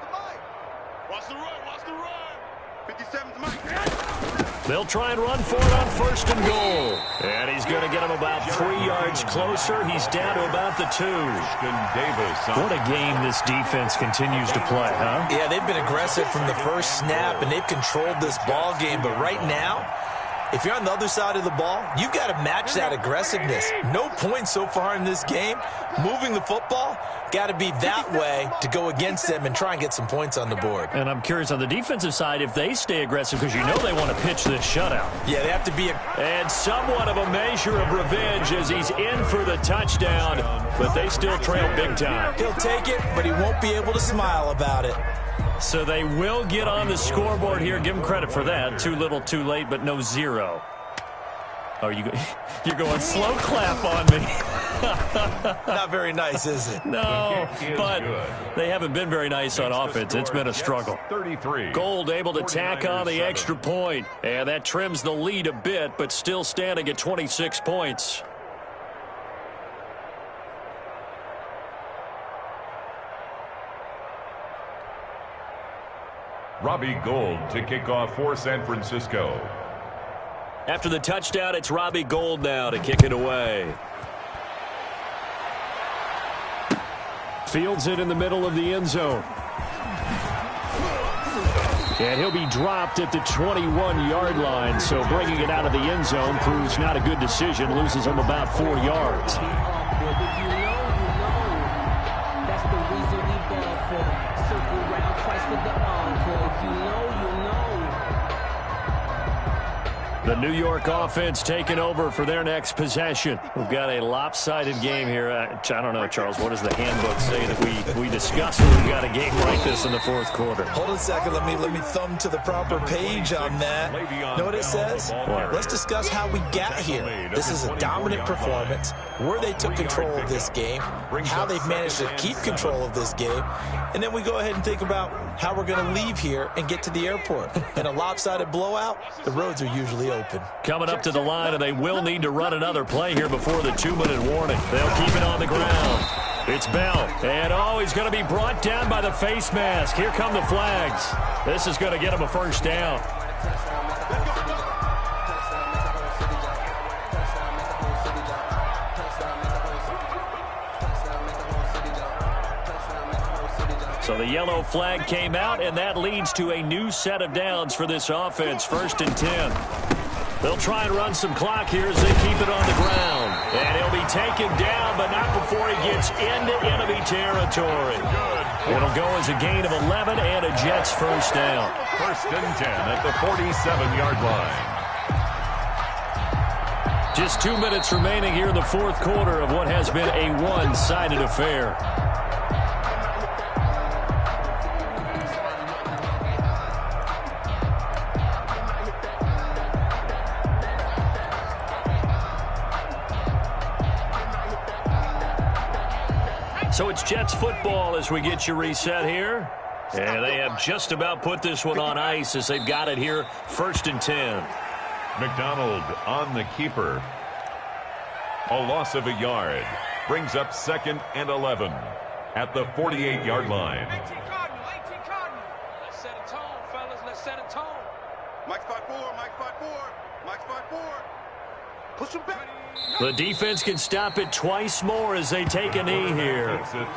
the Mike. Watch the run. 57's Mike. They'll try and run for it on 1st and goal. And he's going to get him about 3 yards closer. He's down to about the 2. What a game this defense continues to play, huh? Yeah, they've been aggressive from the first snap, and they've controlled this ball game. But right now, if you're on the other side of the ball, you've got to match that aggressiveness. No points so far in this game. Moving the football, got to be that way to go against them and try and get some points on the board. And I'm curious on the defensive side if they stay aggressive, because you know they want to pitch this shutout. Yeah, they have to be. And somewhat of a measure of revenge as he's in for the touchdown, but they still trail big time. He'll take it, but he won't be able to smile about it. So they will get on the scoreboard here. Give them credit for that. Too little, too late, but no 0. Oh, you're going slow clap on me. Not very nice, is it? No, but they haven't been very nice on offense. It's been a struggle. 33. Gold able to tack on the extra point, and that trims the lead a bit, but still standing at 26 points. Robbie Gould to kick off for San Francisco. After the touchdown, it's Robbie Gould now to kick it away. Fields it in the middle of the end zone. And he'll be dropped at the 21-yard line, so bringing it out of the end zone proves not a good decision. Loses him about 4 yards. The New York offense taking over for their next possession. We've got a lopsided game here. I don't know, Charles, what does the handbook say that we discuss when we've got a game like this in the 4th quarter? Hold on a second. Let me thumb to the proper page on that. Know what it says? Let's discuss how we got here. This is a dominant performance, where they took control of this game, how they've managed to keep control of this game, and then we go ahead and think about how we're going to leave here and get to the airport. In a lopsided blowout, the roads are usually open. Coming up to the line, and they will need to run another play here before the 2-minute warning. They'll keep it on the ground. It's Bell, and he's going to be brought down by the face mask. Here come the flags. This is going to get him a first down. So the yellow flag came out, and that leads to a new set of downs for this offense. 1st and 10. They'll try and run some clock here as they keep it on the ground. And he'll be taken down, but not before he gets into enemy territory. It'll go as a gain of 11 and a Jets first down. 1st and 10 at the 47-yard line. Just 2 minutes remaining here in the 4th quarter of what has been a one-sided affair. So it's Jets football as we get you reset here. And they have just about put this one on ice as they've got it here, 1st and 10. McDonald on the keeper. A loss of a yard. Brings up 2nd and 11 at the 48-yard line. 18 Cardinal. Let's set a tone, fellas. Let's set a tone. Mike's 5-4. Mike's 5-4. Mike's 5-4. Push him back. The defense can stop it twice more as they take a knee here. That's it.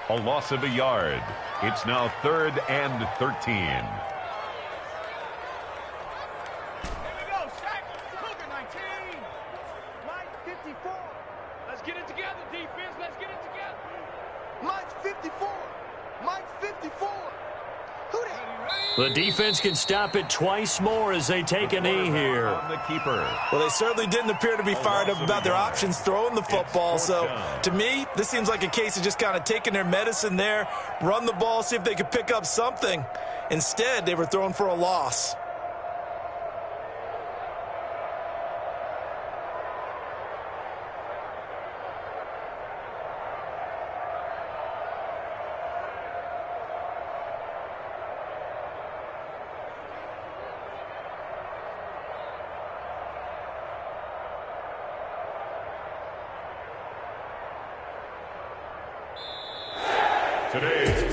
A loss of a yard. It's now 3rd and 13. Get it together, defense. Let's get it together. Mike's 54. Mike's 54. Who that? The defense can stop it twice more as they take a knee here. On the keeper. Well, they certainly didn't appear to be fired up about their options throwing the football. So, to me, this seems like a case of just kind of taking their medicine there, run the ball, see if they could pick up something. Instead, they were throwing for a loss.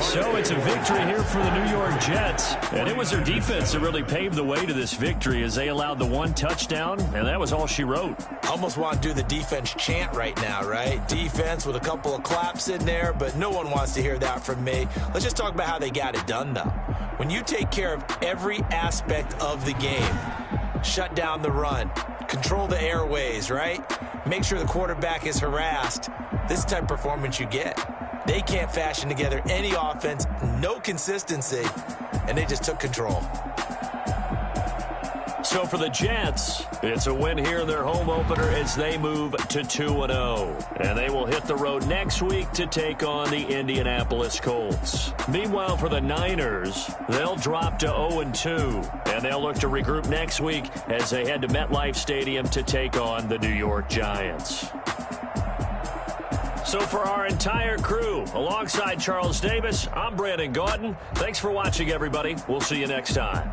So it's a victory here for the New York Jets. And it was their defense that really paved the way to this victory as they allowed the 1 touchdown, and that was all she wrote. Almost want to do the defense chant right now, right? Defense with a couple of claps in there, but no one wants to hear that from me. Let's just talk about how they got it done, though. When you take care of every aspect of the game, shut down the run, control the airways, right? Make sure the quarterback is harassed. This is the type of performance you get. They can't fashion together any offense, no consistency, and they just took control. So for the Jets, it's a win here in their home opener as they move to 2-0. And they will hit the road next week to take on the Indianapolis Colts. Meanwhile, for the Niners, they'll drop to 0-2. And they'll look to regroup next week as they head to MetLife Stadium to take on the New York Giants. So for our entire crew, alongside Charles Davis, I'm Brandon Gaudin. Thanks for watching, everybody. We'll see you next time.